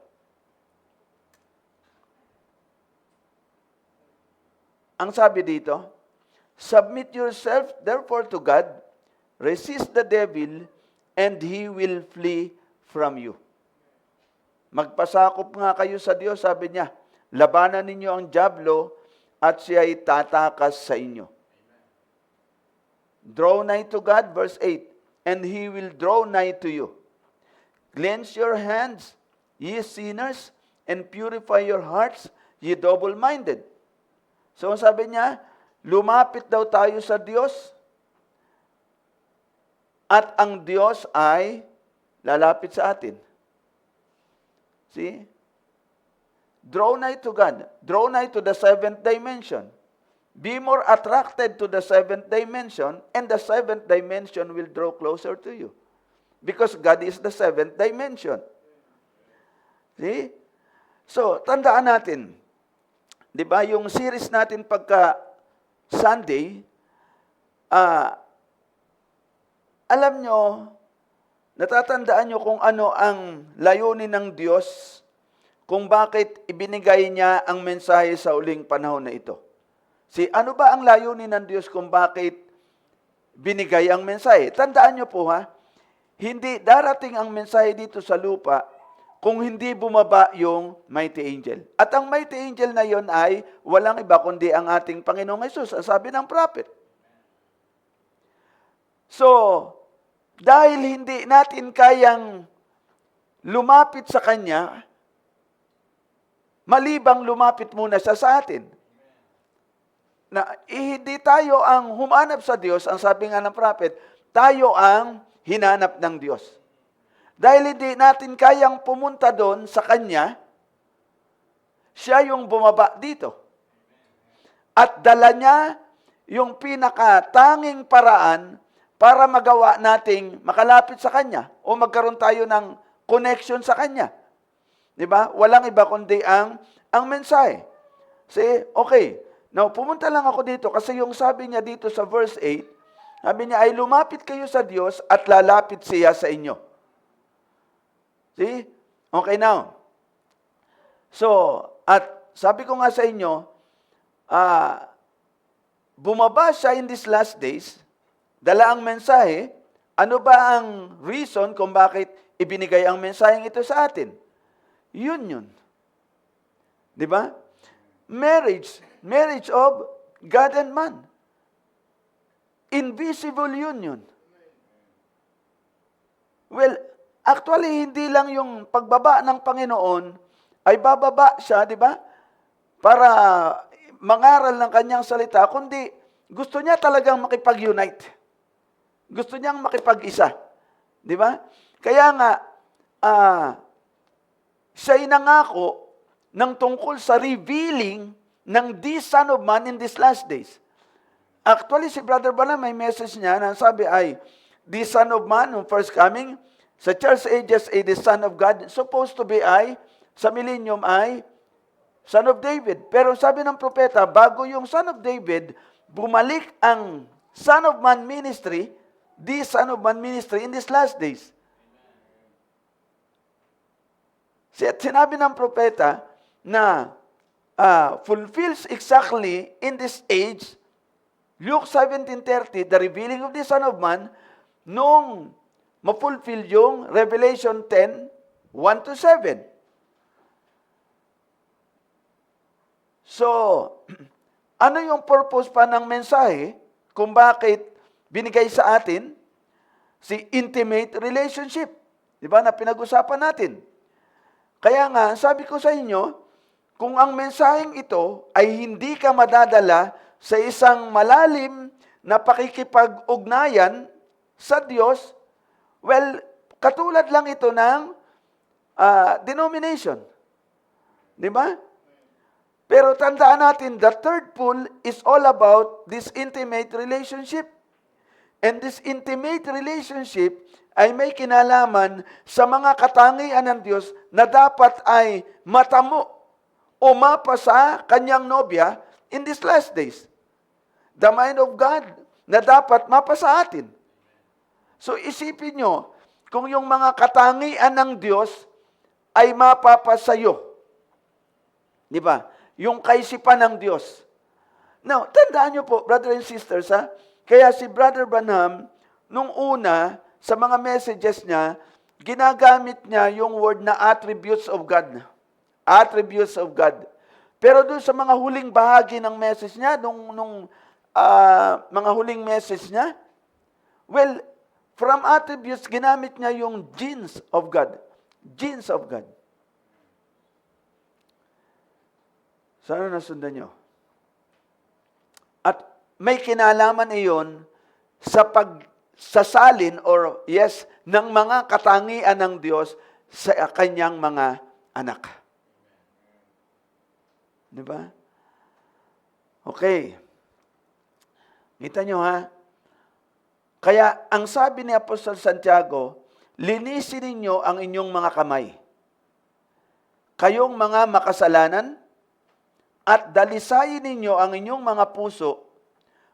Ang sabi dito, submit yourself therefore to God, resist the devil, and he will flee from you. Magpasakop nga kayo sa Diyos, sabi niya, labanan ninyo ang dyablo at siya ay tatakas sa inyo. Draw nigh to God, verse 8, and He will draw nigh to you. Cleanse your hands, ye sinners, and purify your hearts, ye double-minded. So sabi niya, lumapit daw tayo sa Diyos, at ang Diyos ay lalapit sa atin. See? Draw nigh to God. Draw nigh to the seventh dimension. Be more attracted to the seventh dimension, and the seventh dimension will draw closer to you. Because God is the seventh dimension. See? So, tandaan natin, di ba, yung series natin pagka Sunday, alam nyo, natatandaan nyo kung ano ang layunin ng Diyos, kung bakit ibinigay niya ang mensahe sa uling panahon na ito. Ano ba ang layunin ng Diyos kung bakit binigay ang mensahe? Tandaan nyo po hindi darating ang mensahe dito sa lupa kung hindi bumaba yung mighty angel. At ang mighty angel na yon ay walang iba kundi ang ating Panginoong Hesus, ang sabi ng prophet. So, dahil hindi natin kayang lumapit sa Kanya, malibang lumapit muna siya sa atin. Na hindi tayo ang humanap sa Diyos, ang sabi nga ng prophet, tayo ang hinanap ng Diyos. Dahil hindi natin kayang pumunta doon sa Kanya, siya yung bumaba dito. At dala niya yung pinakatanging paraan para magawa nating makalapit sa Kanya o magkaroon tayo ng connection sa Kanya. Di ba? Walang iba kundi ang mensahe. Say, okay, now, pumunta lang ako dito kasi yung sabi niya dito sa verse 8, sabi niya ay lumapit kayo sa Diyos at lalapit siya sa inyo. See? Okay now. So, at sabi ko nga sa inyo, bumaba siya in these last days, dala ang mensahe, ano ba ang reason kung bakit ibinigay ang mensaheng ito sa atin? Yun. Di ba? Marriage of God and man. Invisible union. Well, actually, hindi lang yung pagbaba ng Panginoon ay bababa siya, di ba? Para mangaral ng kanyang salita, kundi gusto niya talagang makipag-unite. Gusto niyang makipag-isa. Di ba? Kaya nga, siya'y nangako ng tungkol sa revealing ng the Son of Man in these last days. Actually, si Brother Bala, may message niya na sabi ay, the Son of Man, yung first coming, sa church ages ay the Son of God, supposed to be ay, sa millennium ay, Son of David. Pero sabi ng propeta, bago yung Son of David, bumalik ang Son of Man ministry, the Son of Man ministry in these last days. Sinabi ng propeta na fulfills exactly in this age, Luke 17:30, the revealing of the Son of Man, nung ma-fulfill yung Revelation 10:1-7. So, ano yung purpose pa ng mensahe kung bakit binigay sa atin si intimate relationship? Di ba, na pinag-usapan natin. Kaya nga, sabi ko sa inyo, kung ang mensaheng ito ay hindi ka madadala sa isang malalim na pakikipag-ugnayan sa Diyos, well, katulad lang ito ng denomination. Di ba? Pero tandaan natin, the third pull is all about this intimate relationship. And this intimate relationship ay may kinalaman sa mga katangian ng Diyos na dapat ay matamo o mapa sa kanyang nobya in these last days. The mind of God na dapat mapa sa atin. So isipin nyo, kung yung mga katangian ng Diyos ay mapapa sa iyo. Di ba? Yung kaisipan ng Diyos. Now, tandaan nyo po, brother and sisters, kaya si Brother Branham, nung una, sa mga messages niya, ginagamit niya yung word na attributes of God. Attributes of God. Pero doon sa mga huling bahagi ng message niya, nung mga huling message niya, well, from attributes, ginamit niya yung genes of God. Genes of God. Sana nasundan nyo? At may kinalaman iyon sa pagsasalin or yes, ng mga katangian ng Diyos sa kanyang mga anak. Di ba? Okay. Kita nyo ha? Kaya ang sabi ni Apostol Santiago, linisin ninyo ang inyong mga kamay. Kayong mga makasalanan, at dalisayin ninyo ang inyong mga puso,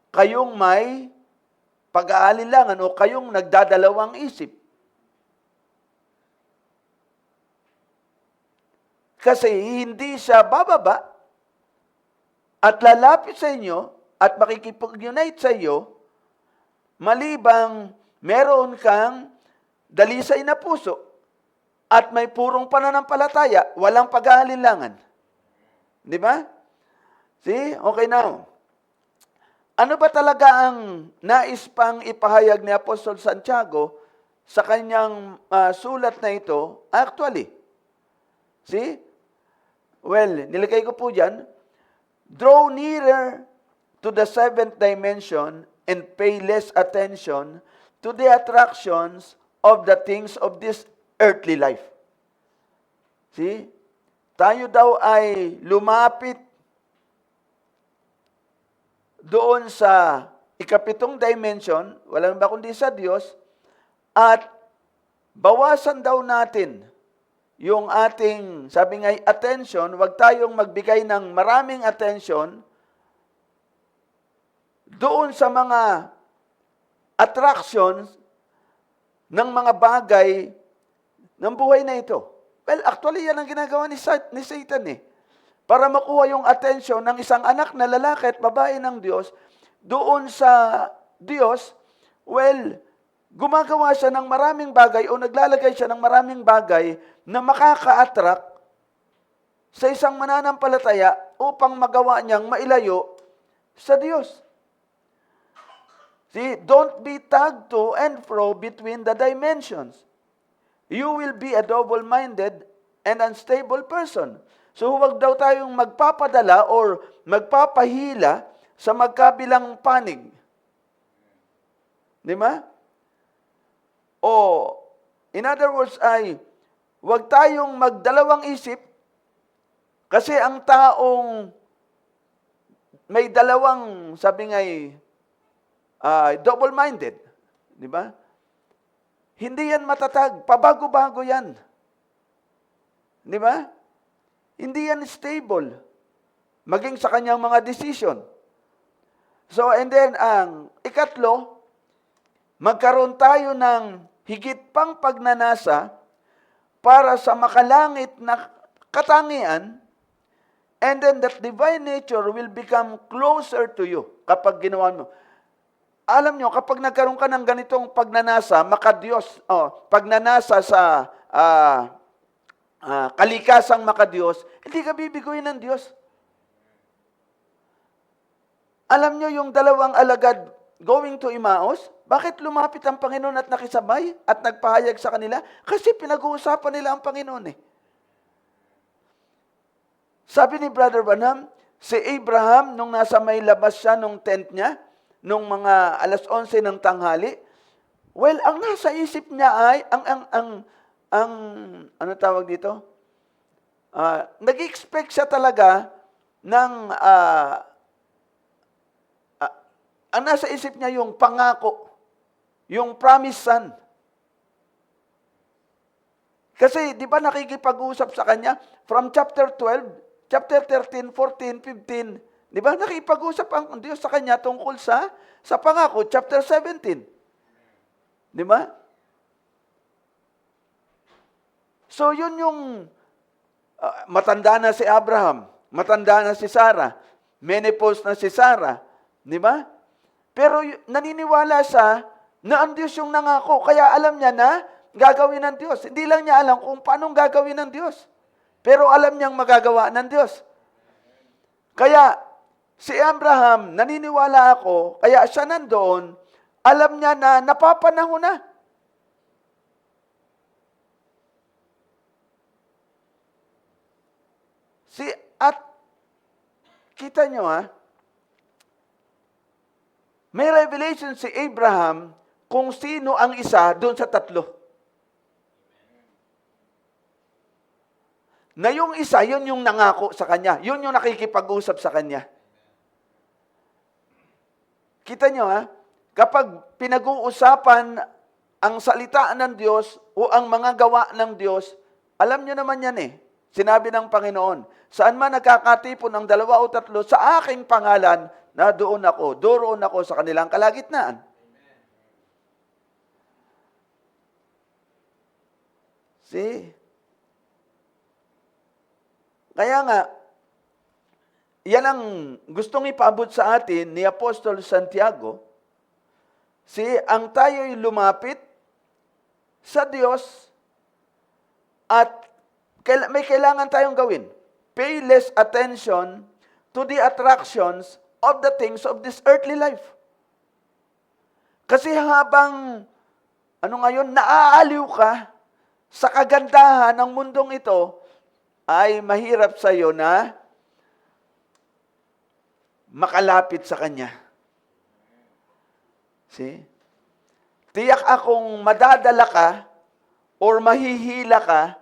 kayong may pag-aalinlangan o kayong nagdadalawang isip. Kasi hindi siya bababa at lalapit sa inyo at makikipag-unite sa iyo, malibang meron kang dalisay na puso at may purong pananampalataya, walang pag-aalinlangan. Di ba? See? Okay now. Ano ba talaga ang nais pang ipahayag ni Apostol Santiago sa kanyang sulat na ito? Actually, see? Well, nilagay ko po dyan, draw nearer to the seventh dimension and pay less attention to the attractions of the things of this earthly life. See? Tayo daw ay lumapit doon sa ikapitong dimension, walang iba kundi sa Diyos, at bawasan daw natin yung ating, sabi nga, attention, wag tayong magbigay ng maraming attention doon sa mga attractions ng mga bagay ng buhay na ito. Well, actually, yan ang ginagawa ni Satan eh. Para makuha yung attention ng isang anak na lalaki at babae ng Diyos, doon sa Diyos, well, gumagawa siya ng maraming bagay o naglalagay siya ng maraming bagay na makaka-attract sa isang mananampalataya upang magawa niyang mailayo sa Diyos. See, don't be tagged to and fro between the dimensions. You will be a double-minded and unstable person. So huwag daw tayong magpapadala or magpapahila sa magkabilang panig. Di ba? O, in other words ay, huwag tayong magdalawang isip kasi ang taong may dalawang, sabi nga double-minded. Di ba? Hindi yan matatag. Pabago-bago yan. Di ba? Hindi yan stable. Maging sa kanyang mga decision. So, and then, ang ikatlo, magkaroon tayo ng higit pang pagnanasa para sa makalangit na katangian, and then that divine nature will become closer to you kapag ginawa mo. Alam nyo, kapag nagkaroon ka ng ganitong pagnanasa, makadiyos, pagnanasa sa kalikasang makadiyos, hindi ka bibiguin ng Diyos. Alam nyo yung dalawang alagad going to Emmaus, bakit lumapit ang Panginoon at nakisabay at nagpahayag sa kanila? Kasi pinag-uusapan nila ang Panginoon eh. Sabi ni Brother Branham, si Abraham, nung nasa may labas siya, nung tent niya, nung mga 11:11 ng tanghali, well, ang nasa isip niya ay, ano tawag dito? Nag-expect siya talaga ng, ang nasa isip niya yung pangako, yung promised son. Kasi, di ba nakikipag-usap sa kanya from chapter 12, chapter 13, 14, 15, di ba nakikipag-usap ang Diyos sa kanya tungkol sa pangako, chapter 17. Di ba? So, yun yung matanda na si Abraham, matanda na si Sarah, menopause na si Sarah, di ba? Pero naniniwala siya na ang Diyos yung nangako, kaya alam niya na gagawin ng Diyos. Hindi lang niya alam kung paano gagawin ng Diyos. Pero alam niyang magagawa ng Diyos. Kaya, si Abraham, naniniwala ako, kaya siya nandoon, alam niya na napapanahon na. At kita nyo may revelation si Abraham kung sino ang isa doon sa tatlo. Na yung isa, yun yung nangako sa kanya. Yun yung nakikipag-usap sa kanya. Kita nyo kapag pinag-uusapan ang salita ng Diyos o ang mga gawa ng Diyos, alam nyo naman yan Sinabi ng Panginoon, saan man nagkakatipon ang 2 o 3 sa aking pangalan, na doon ako sa kanilang kalagitnaan. See? Kaya nga, yan ang gustong ipaabot sa atin ni Apostol Santiago, ang tayo'y lumapit sa Diyos at may kailangan tayong gawin. Pay less attention to the attractions of the things of this earthly life. Kasi habang, naaaliw ka sa kagandahan ng mundong ito, ay mahirap sa iyo na makalapit sa Kanya. See? Tiyak akong madadala ka or mahihila ka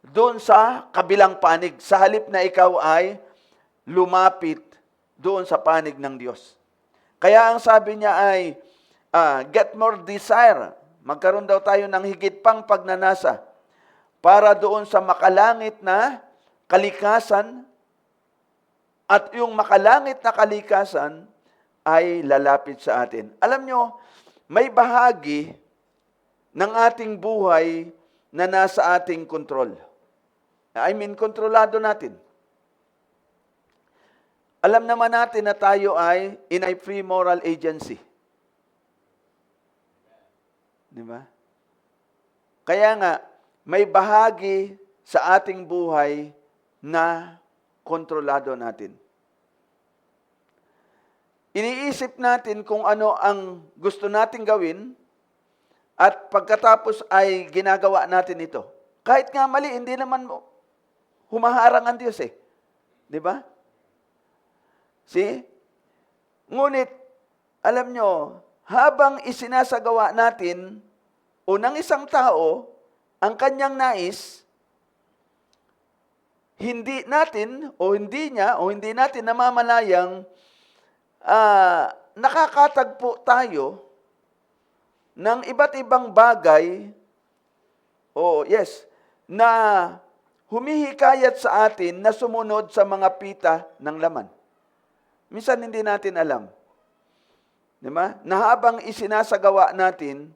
doon sa kabilang panig. Sa halip na ikaw ay lumapit doon sa panig ng Diyos. Kaya ang sabi niya ay, get more desire. Magkaroon daw tayo ng higit pang pagnanasa para doon sa makalangit na kalikasan, at yung makalangit na kalikasan ay lalapit sa atin. Alam nyo, may bahagi ng ating buhay na nasa ating kontrol. Kontrolado natin. Alam naman natin na tayo ay in a free moral agency. Di ba? Kaya nga, may bahagi sa ating buhay na kontrolado natin. Iniisip natin kung ano ang gusto nating gawin at pagkatapos ay ginagawa natin ito. Kahit nga mali, hindi naman humaharang ang Diyos Di ba? See? Ngunit, alam nyo, habang isinasagawa natin o ng isang tao ang kanyang nais, hindi natin o hindi natin namamalayang nakakatagpo tayo ng iba't ibang bagay na humihikayat sa atin na sumunod sa mga pita ng laman. Minsan hindi natin alam. Di ba? Na habang isinasagawa natin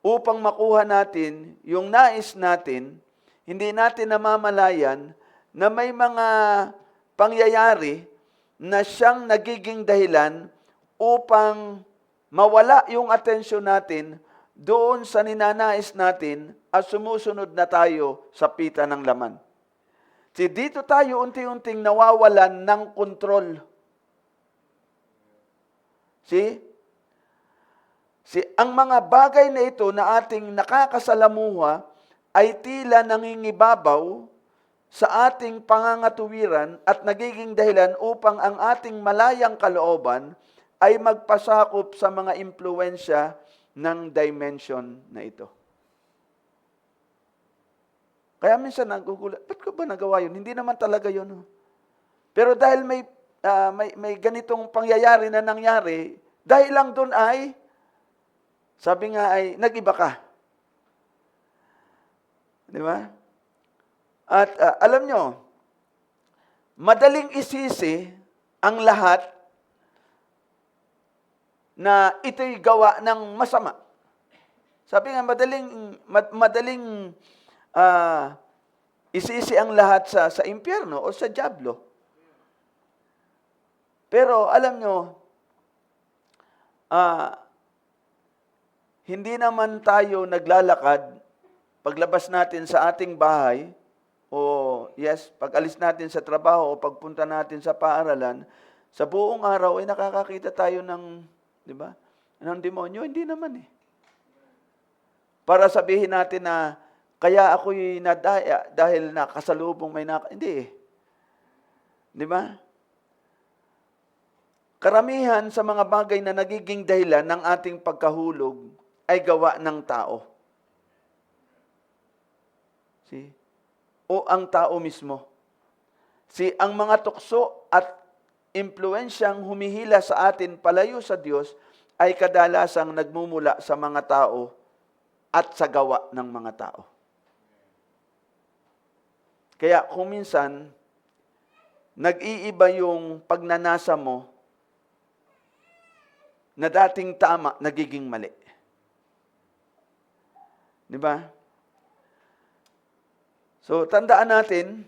upang makuha natin yung nais natin, hindi natin namamalayan na may mga pangyayari na siyang nagiging dahilan upang mawala yung atensyon natin doon sa ninanais natin at sumusunod na tayo sa pita ng laman. Dito tayo unti-unting nawawalan ng kontrol. Ang mga bagay na ito na ating nakakasalamuha ay tila nangingibabaw sa ating pangangatuwiran at nagiging dahilan upang ang ating malayang kalooban ay magpasakop sa mga impluensya ng dimension na ito. Kaya minsan nagugulat, ba't ko ba nagawa yun? Hindi naman talaga yun. Pero dahil may ganitong pangyayari na nangyari, dahil lang doon ay, sabi nga ay, nag-iba ka. Di ba? At alam nyo, madaling isisi ang lahat na ito'y gawa ng masama. Sabi nga, madaling isisi ang lahat sa impyerno o sa dyablo. Pero alam nyo, hindi naman tayo naglalakad paglabas natin sa ating bahay o pag-alis natin sa trabaho o pagpunta natin sa paaralan, sa buong araw ay nakakakita tayo ng, di ba, ng demonyo. Hindi naman eh. Para sabihin natin na, kaya ako'y nadaya dahil nakasalubong may hindi eh. Di ba? Karamihan sa mga bagay na nagiging dahilan ng ating pagkahulog ay gawa ng tao. O ang tao mismo. Ang mga tukso at impluensyang humihila sa atin palayo sa Diyos ay kadalasang nagmumula sa mga tao at sa gawa ng mga tao. Kaya kung minsan, nag-iiba yung pagnanasa mo na dating tama, nagiging mali. Di ba? So, tandaan natin,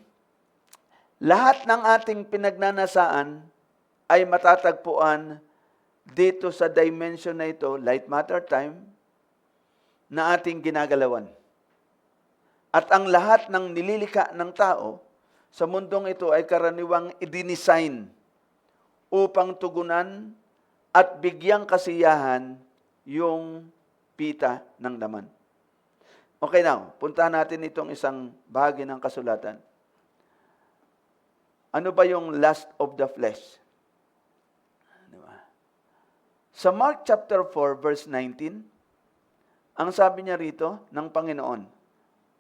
lahat ng ating pinagnanasaan ay matatagpuan dito sa dimension na ito, light, matter, time, na ating ginagalawan. At ang lahat ng nililikha ng tao sa mundong ito ay karaniwang i-design upang tugunan at bigyang kasiyahan yung pita ng laman. Okay now, puntahan natin itong isang bahagi ng kasulatan. Ano ba yung lust of the flesh? Diba? Sa Mark chapter 4 verse 19, ang sabi niya rito ng Panginoon,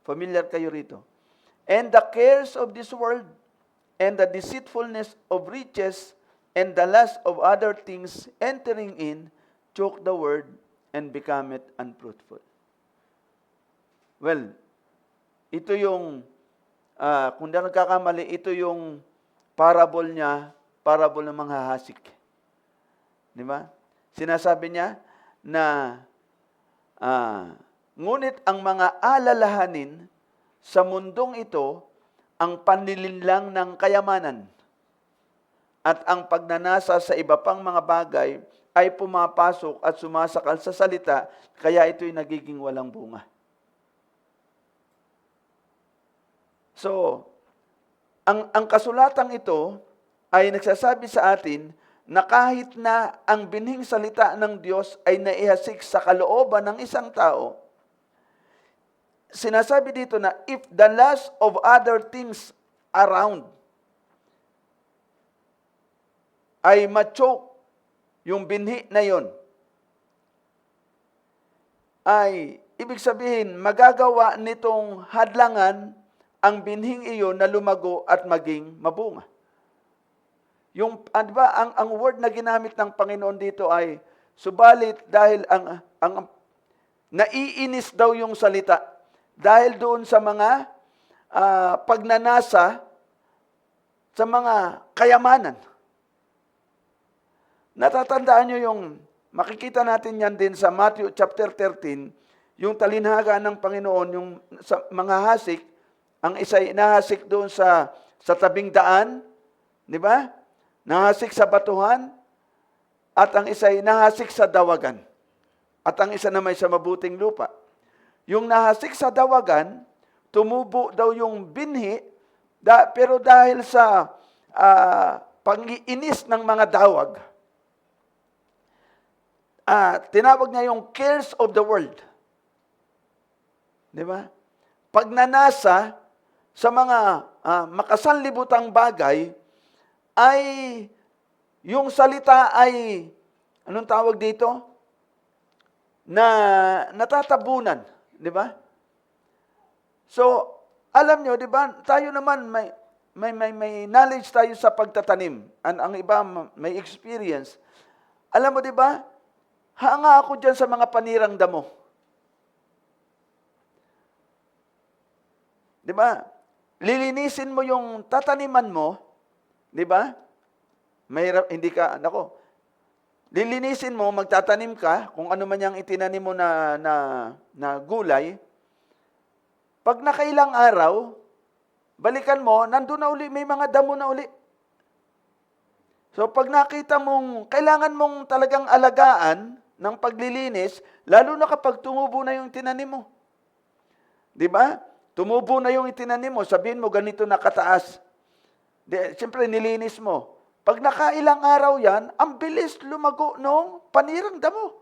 familiar kayo rito, and the cares of this world, and the deceitfulness of riches, and the lust of other things entering in, choke the word, and become it unfruitful. Well, ito yung, kung di nagkakamali, ito yung parable niya, parable ng mga hasik. Di ba? Sinasabi niya na, ngunit ang mga alalahanin sa mundong ito, ang panlilinlang ng kayamanan at ang pagnanasa sa iba pang mga bagay ay pumapasok at sumasakal sa salita, kaya ito'y nagiging walang bunga. So, ang kasulatang ito ay nagsasabi sa atin na kahit na ang binhing salita ng Diyos ay naihasik sa kalooban ng isang tao, sinasabi dito na if the lust of other things around ay ma-choke yung binhi na yon, ay ibig sabihin magagawa nitong hadlangan ang binhing iyon na lumago at maging mabunga. Yung, diba, ang word na ginamit ng Panginoon dito ay, subalit dahil ang naiinis daw yung salita, dahil doon sa mga pagnanasa sa mga kayamanan. Natatandaan nyo yung, makikita natin yan din sa Matthew chapter 13, yung talinhaga ng Panginoon, yung sa mga hasik, ang isa'y inahasik doon sa tabing daan, di ba? Nahasik sa batuhan, at ang isa'y nahasik sa dawagan. At ang isa naman sa mabuting lupa. Yung nahasik sa dawagan, tumubo daw yung binhi, pero dahil sa pang-iinis ng mga dawag, tinawag niya yung cares of the world. Di ba? Pagnanasa sa mga makasanlibutang bagay, ay yung salita ay, anong tawag dito? Na natatabunan. Di ba? So, alam nyo, di ba, tayo naman may knowledge tayo sa pagtatanim. Ang iba may experience. Alam mo, di ba, hanga ako dyan sa mga panirang damo. Di ba? Lilinisin mo yung tataniman mo, di ba? Mahirap, hindi ka, lilinisin mo, magtatanim ka, kung ano man yung itinanim mo na gulay. Pag nakailang araw, balikan mo, nandun na uli, may mga damo na uli. So pag nakita mong, kailangan mong talagang alagaan ng paglilinis, lalo na kapag tumubo na yung tinanim mo. Di ba? Tumubo na yung itinanim mo, sabihin mo ganito na kataas. Siyempre nilinis mo. Pag nakailang araw yan, ang bilis lumago nung panirang damo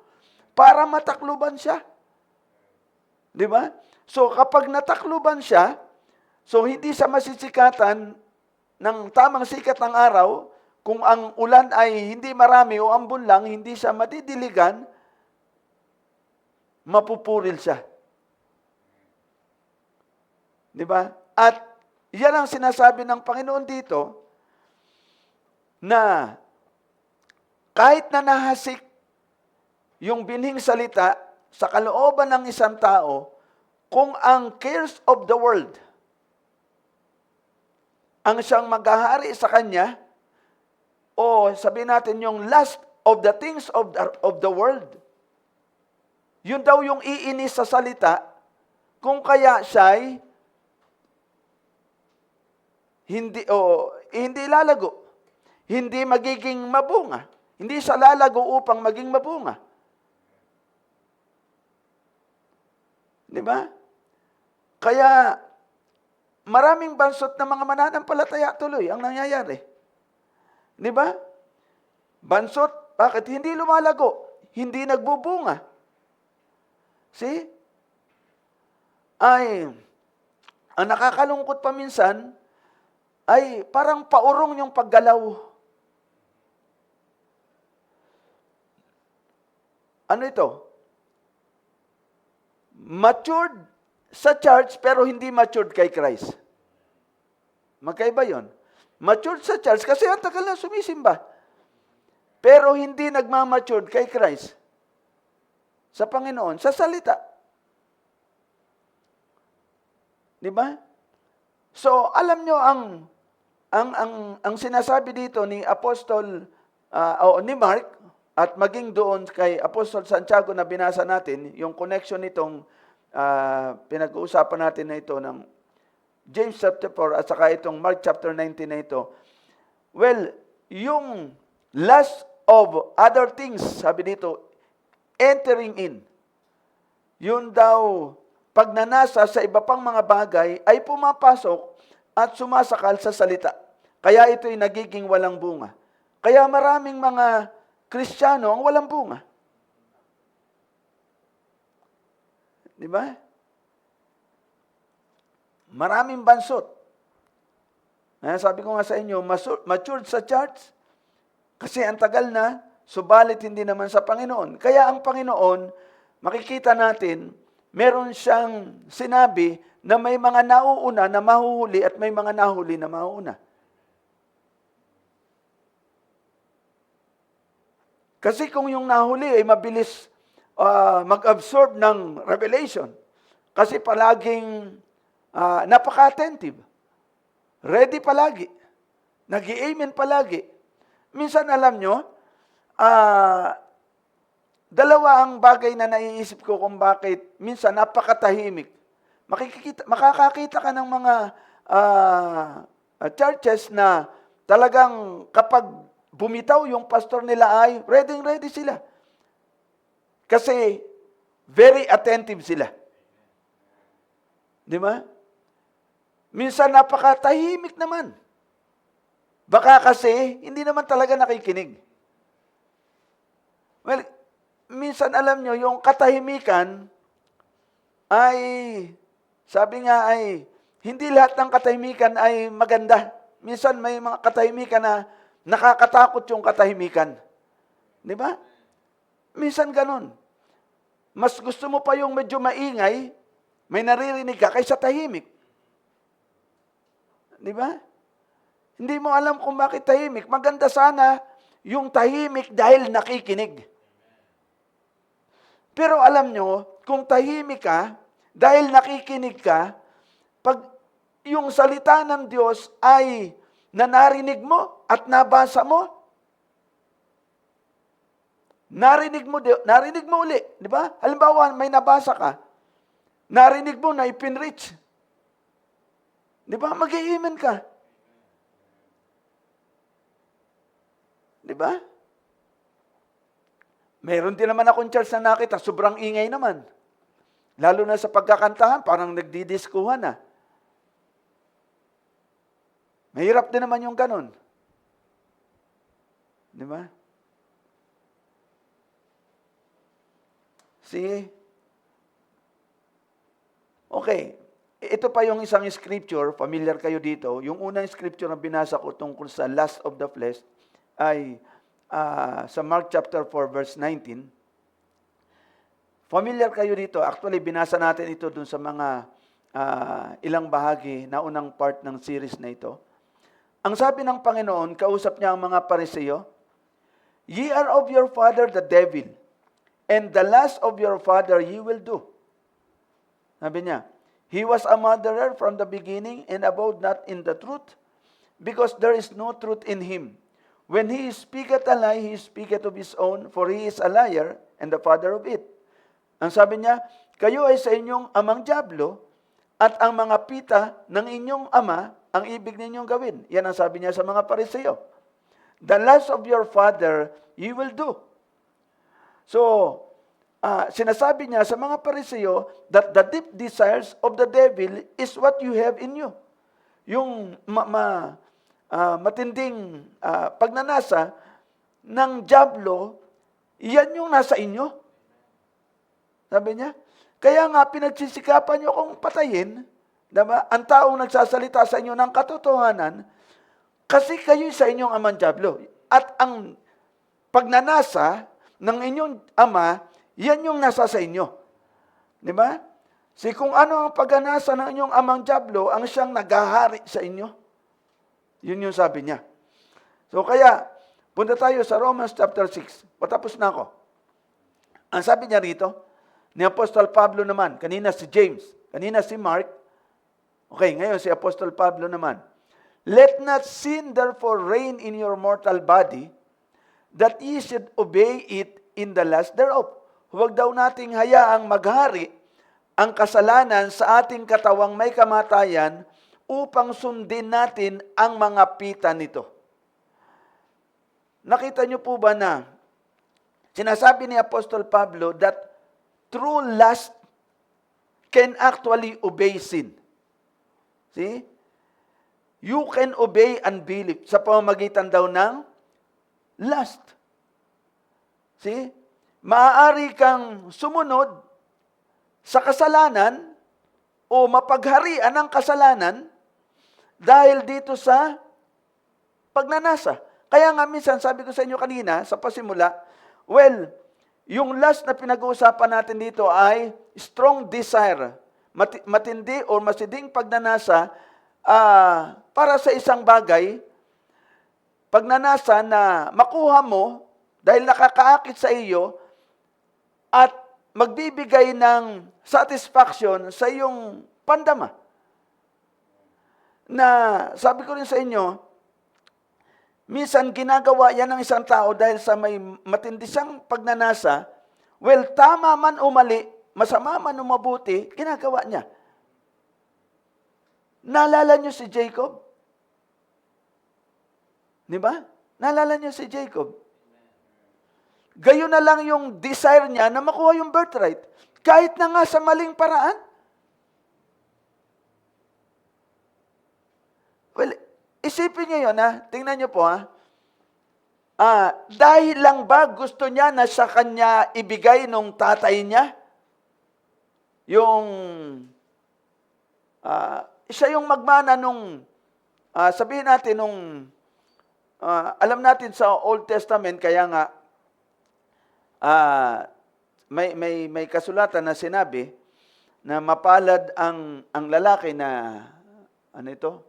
para matakluban siya. Di ba? So kapag natakluban siya, so hindi siya masisikatan ng tamang sikat ng araw, kung ang ulan ay hindi marami o ambon lang, hindi siya madidiligan, mapupuril siya. Di ba? At yan ang sinasabi ng Panginoon dito, na kahit na nahasik yung binhing salita sa kalooban ng isang tao, kung ang cares of the world ang siyang maghahari sa kanya, o sabihin natin yung lust of the things of the world, yun daw yung iinis sa salita, kung kaya siya'y hindi lalago, hindi magiging mabunga, hindi siya lalago upang maging mabunga. Di ba? Kaya, maraming bansot na mga mananampalataya tuloy ang nangyayari. Di ba? Bansot, bakit? Hindi lumalago, hindi nagbubunga. See? Ay, ang nakakalungkot pa minsan, ay parang paurong yung paggalaw. Ano ito? Matured sa church pero hindi matured kay Christ. Magkaiba yon. Matured sa church kasi ang tagal na sumisimba. Pero hindi nagmamatured kay Christ. Sa Panginoon, sa salita. Di ba? So, alam nyo ang sinasabi dito ni Apostol o ni Mark at maging doon kay Apostol Santiago na binasa natin, yung connection nitong pinag-uusapan natin na ito ng James chapter 4 at saka itong Mark chapter 19 na ito. Well, yung lust of other things, sabi dito, entering in. Yun daw, pagnanasa sa iba pang mga bagay ay pumapasok at sumasakal sa salita. Kaya ito'y nagiging walang bunga. Kaya maraming mga Kristiyano ang walang bunga. Di ba? Maraming bansot. Sabi ko nga sa inyo, matured sa church, kasi ang tagal na, subalit hindi naman sa Panginoon. Kaya ang Panginoon, makikita natin, meron siyang sinabi na may mga nauuna na mahuhuli at may mga nahuli na mauna. Kasi kung yung nahuli ay mabilis mag-absorb ng revelation, kasi palaging napaka-attentive. Ready palagi. Nag-i-amen palagi. Minsan alam nyo, dalawa ang bagay na naiisip ko kung bakit minsan napakatahimik. Makakakita ka ng mga churches na talagang kapag bumitaw yung pastor nila ay ready sila. Kasi very attentive sila. Di ba? Minsan napakatahimik naman. Baka kasi hindi naman talaga nakikinig. Well, minsan alam nyo, yung katahimikan ay, sabi nga ay, hindi lahat ng katahimikan ay maganda. Minsan may mga katahimikan na nakakatakot yung katahimikan. Di ba? Minsan ganun. Mas gusto mo pa yung medyo maingay, may naririnig ka kaysa tahimik. Di ba? Hindi mo alam kung bakit tahimik. Maganda sana yung tahimik dahil nakikinig. Pero alam nyo, kung tahimik ka, dahil nakikinig ka, pag yung salita ng Diyos ay narinig mo at nabasa mo, narinig mo uli, di ba? Halimbawa, may nabasa ka, narinig mo na ipinreach. Di ba? Mag-i-amen ka. Di ba? Meron din naman akong church na nakita, sobrang ingay naman. Lalo na sa pagkakantahan, parang nagdidiskuhan na. Mahirap din naman yung ganun. Di ba? See? Okay. Ito pa yung isang scripture, familiar kayo dito. Yung unang scripture na binasa ko tungkol sa lust of the flesh ay sa Mark chapter 4 verse 19. Familiar kayo dito. Actually, binasa natin ito dun sa mga ilang bahagi na unang part ng series na ito. Ang sabi ng Panginoon, kausap niya ang mga Pariseo, "Ye are of your father the devil, and the lust of your father ye will do." Sabi niya, "He was a murderer from the beginning and abode not in the truth, because there is no truth in him. When he speaketh a lie, he speaketh of his own, for he is a liar and the father of it." Ang sabi niya, "Kayo ay sa inyong amang dyablo, at ang mga pita ng inyong ama ang ibig ninyong gawin." Yan ang sabi niya sa mga Pariseo. "The lust of your father you will do." So, sinasabi niya sa mga Pariseo that the deep desires of the devil is what you have in you. Yung matinding pagnanasa ng dyablo, yan yung nasa inyo. Sabi niya, kaya nga pinagsisikapan niyo kung patayin, diba? Ang taong nagsasalita sa inyo ng katotohanan, kasi kayo sa inyong amang dyablo. At ang pagnanasa ng inyong ama, yan yung nasa sa inyo. Diba? Kung ano ang pagnanasa ng inyong amang dyablo, ang siyang naghahari sa inyo. Yun yung sabi niya. So kaya, punta tayo sa Romans chapter 6. Patapos na ako. Ang sabi niya rito, ni Apostol Pablo naman, kanina si James, kanina si Mark, okay, ngayon si Apostol Pablo naman. "Let not sin therefore reign in your mortal body, that ye should obey it in the lust thereof." Huwag daw nating hayaang maghari ang kasalanan sa ating katawang may kamatayan upang sundin natin ang mga pita nito. Nakita niyo po ba na sinasabi ni Apostol Pablo that true lust can actually obey sin. See? You can obey unbelief sa pamamagitan daw ng lust. See? Maaari kang sumunod sa kasalanan o mapagharian ng kasalanan dahil dito sa pagnanasa. Kaya nga minsan, sabi ko sa inyo kanina, sa pasimula, well, yung lust na pinag-uusapan natin dito ay strong desire, matindi o masiding pagnanasa para sa isang bagay, pagnanasa na makuha mo dahil nakakaakit sa iyo at magbibigay ng satisfaction sa iyong pandama. na sabi ko rin sa inyo, minsan ginagawa yan ng isang tao dahil sa may matindi siyang pagnanasa, well, tama man o mali, masama man o mabuti, ginagawa niya. Naalala niyo si Jacob? Di ba? Naalala niyo si Jacob? Gayon na lang yung desire niya na makuha yung birthright. Kahit na nga sa maling paraan. Well, isipin niyo yun, ha? Tingnan niyo po, ha? Dahil lang ba gusto niya na sa kanya ibigay nung tatay niya? Yung, siya yung magmana nung, sabihin natin nung, alam natin sa Old Testament, kaya nga, may kasulatan na sinabi na mapalad ang lalaki na, ano ito?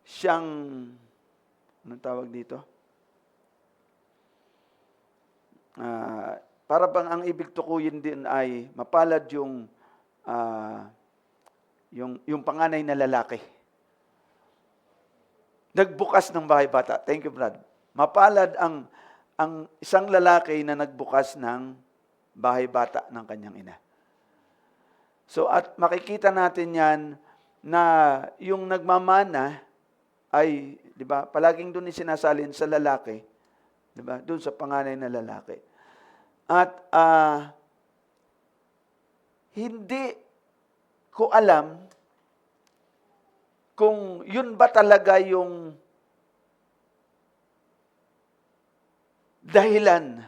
Siyang, anong tawag dito? Para bang ang ibig tukuyin din ay mapalad yung panganay na lalaki. Nagbukas ng bahay bata. Thank you, Brad. Mapalad ang isang lalaki na nagbukas ng bahay bata ng kanyang ina. So, at makikita natin yan na yung nagmamana ay, di ba, palaging doon sinasalin sa lalaki, di ba, doon sa panganay na lalaki. At hindi ko alam kung yun ba talaga yung dahilan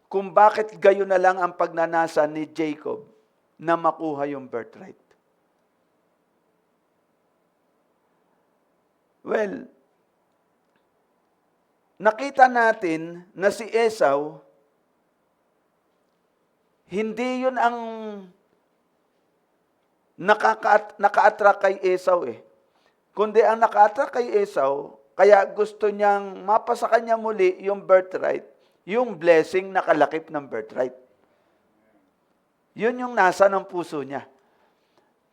kung bakit gayon na lang ang pagnanasa ni Jacob na makuha yung birthright. Well, nakita natin na si Esau, hindi yun ang naka-attract kay Esau eh. Kundi ang naka-attract kay Esau, kaya gusto niyang mapasa kanya muli yung birthright, yung blessing na kalakip ng birthright. Yun yung nasa ng puso niya.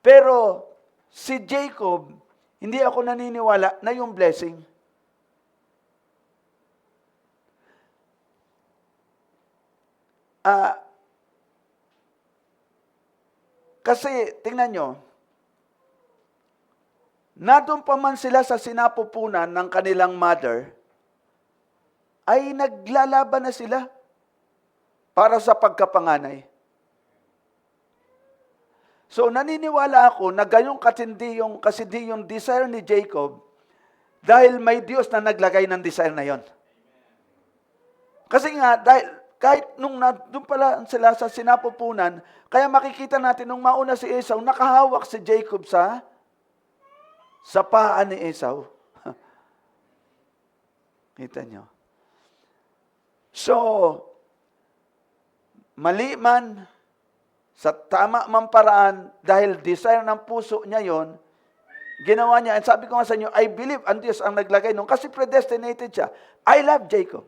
Pero si Jacob, hindi ako naniniwala na yung blessing. Kasi, tingnan nyo, nadun pa man sila sa sinapupunan ng kanilang mother, ay naglalaban na sila para sa pagkapanganay. So, naniniwala ako na gayong kasindi yung desire ni Jacob dahil may Diyos na naglagay ng desire na yon. Kasi nga, dahil kahit nung doon pala sila sa sinapupunan, kaya makikita natin nung mauna si Esau, nakahawak si Jacob sa paa ni Esau. Kita nyo? So, mali man, sa tama mang paraan, dahil desire ng puso niya yon, ginawa niya. And sabi ko nga sa inyo, I believe ang Diyos ang naglagay nung kasi predestinated siya. I love Jacob.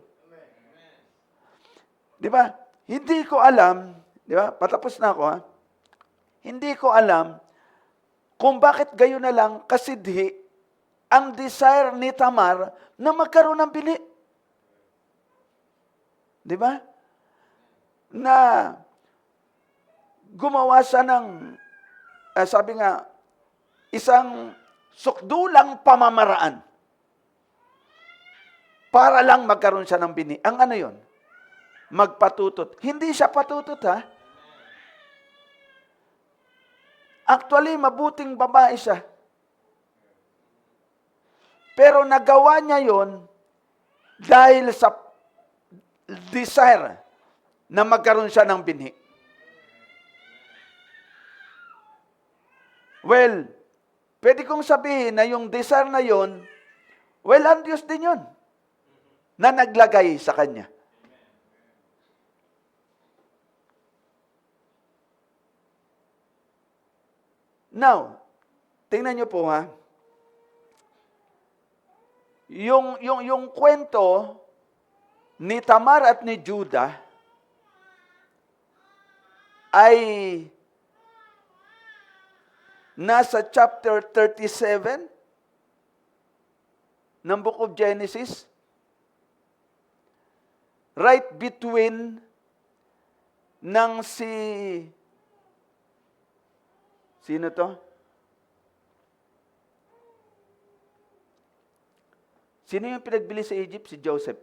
Di ba? Hindi ko alam, di ba? Patapos na ako, ha? Hindi ko alam kung bakit gayon na lang kasidhi ang desire ni Tamar na magkaroon ng bini. Di ba? Na gumawa siya ng, sabi nga, isang sukdulang pamamaraan para lang magkaroon siya ng bini. Ang ano yon? Magpatutot. Hindi siya patutot, ha? Actually, mabuting babae siya. Pero nagawa niya yon dahil sa desire na magkaroon siya ng binhi. Well, pwede kong sabihin na yung desire na yon, well, ang Diyos din yon na naglagay sa kanya. Now, tingnan niyo po, ha. Yung kwento ni Tamar at ni Judah ay nasa chapter 37 ng Book of Genesis, right between ng sino to? Sino yung pinagbili sa Egypt? Si Joseph.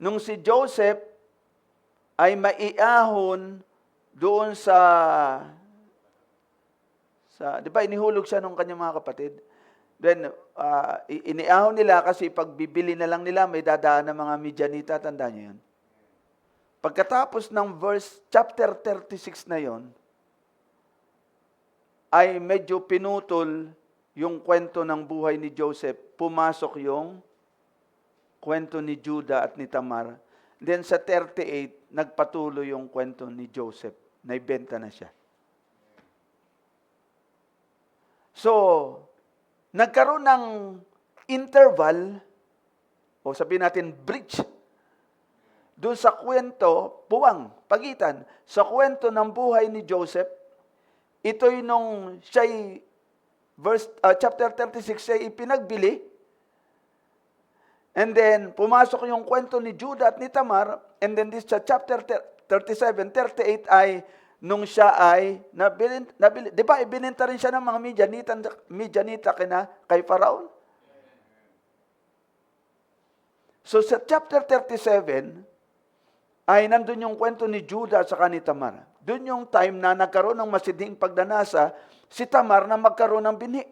Nung si Joseph ay maiahon doon di ba, inihulog siya ng kanyang mga kapatid. Then, iniahon nila kasi pagbibili na lang nila, may dadaan ng mga Midianita, tandaan niyo yun. Pagkatapos ng chapter 36 na yon, ay medyo pinutol yung kwento ng buhay ni Joseph. Pumasok yung kwento ni Judah at ni Tamar. Then sa 38, nagpatuloy yung kwento ni Joseph. Naibenta na siya. So, nagkaroon ng interval, o sabihin natin breach, doon sa kwento, pagitan, sa kwento ng buhay ni Joseph. Ito'y nung siya'y, chapter 36, siya'y ipinagbili. And then, pumasok yung kwento ni Judah at ni Tamar. And then this sa chapter 37, 38 ay nung siya ay nabili, di ba, ibininta rin siya ng mga Midianita kay Pharaoh? So sa chapter 37, ay nandun yung kwento ni Judah at saka ni Tamar. Doon yung time na nagkaroon ng masidhing pagdanasa si Tamar na magkaroon ng binhi.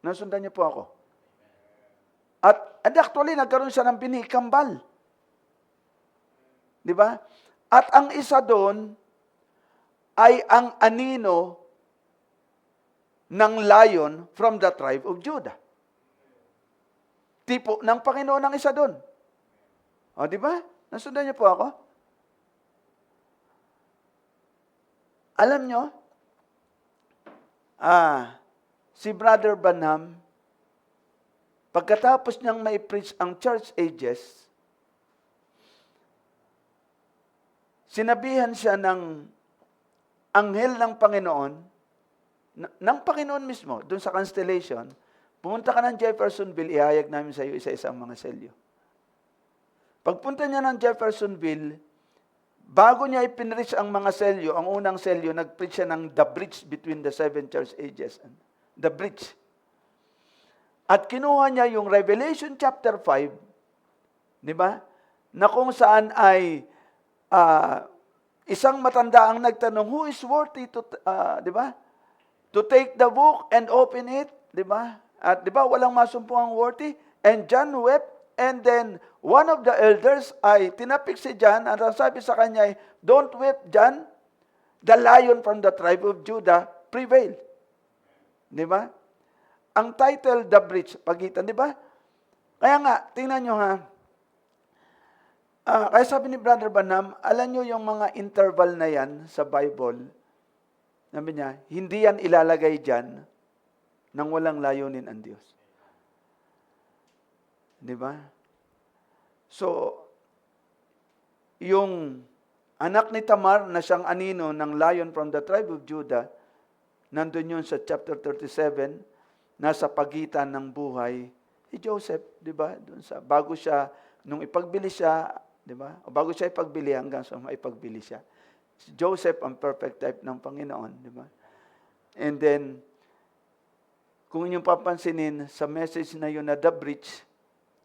Nasundan niyo po ako. At actually, nagkaroon siya ng binhi, kambal. Di ba? At ang isa doon ay ang anino ng lion from the tribe of Judah. Tipo ng Panginoon ang isa doon. O, di ba? Nasundan niyo po ako? Alam niyo, si Brother Branham, pagkatapos niyang mai-preach ang church ages, sinabihan siya ng anghel ng Panginoon, ng Panginoon mismo, doon sa constellation, pumunta ka ng Jeffersonville, ihayag namin sa iyo isa-isang mga selyo. Pagpunta niya ng Jeffersonville, bago niya ipinreach ang mga selyo, ang unang selyo, nag-preach siya ng the bridge between the seven church ages. The bridge. At kinuha niya yung Revelation chapter 5, di ba? Na kung saan ay isang matanda ang nagtanong, who is worthy to, di ba? To take the book and open it, di ba? At di ba, walang masumpong ang worthy. And John wept, and then one of the elders ay tinapik si John, at ang sabi sa kanya ay, don't weep, John, the lion from the tribe of Judah prevailed. Di ba? Ang title, The Bridge, pagitan, di ba? Kaya nga, tingnan nyo ha, kaya sabi ni Brother Branham, alam nyo yung mga interval na yan sa Bible, sabi niya, hindi yan ilalagay dyan nang walang layunin ang Diyos. Di ba? So, yung anak ni Tamar na siyang anino ng lion from the tribe of Judah, nandun yun sa chapter 37, nasa pagitan ng buhay ni Joseph, di ba? Doon sa, bago siya, nung ipagbili siya, di ba? O bago siya ipagbili hanggang sa maipagbili siya. Si Joseph ang perfect type ng Panginoon, di ba? And then, kung inyong papansinin sa message na yun na the bridge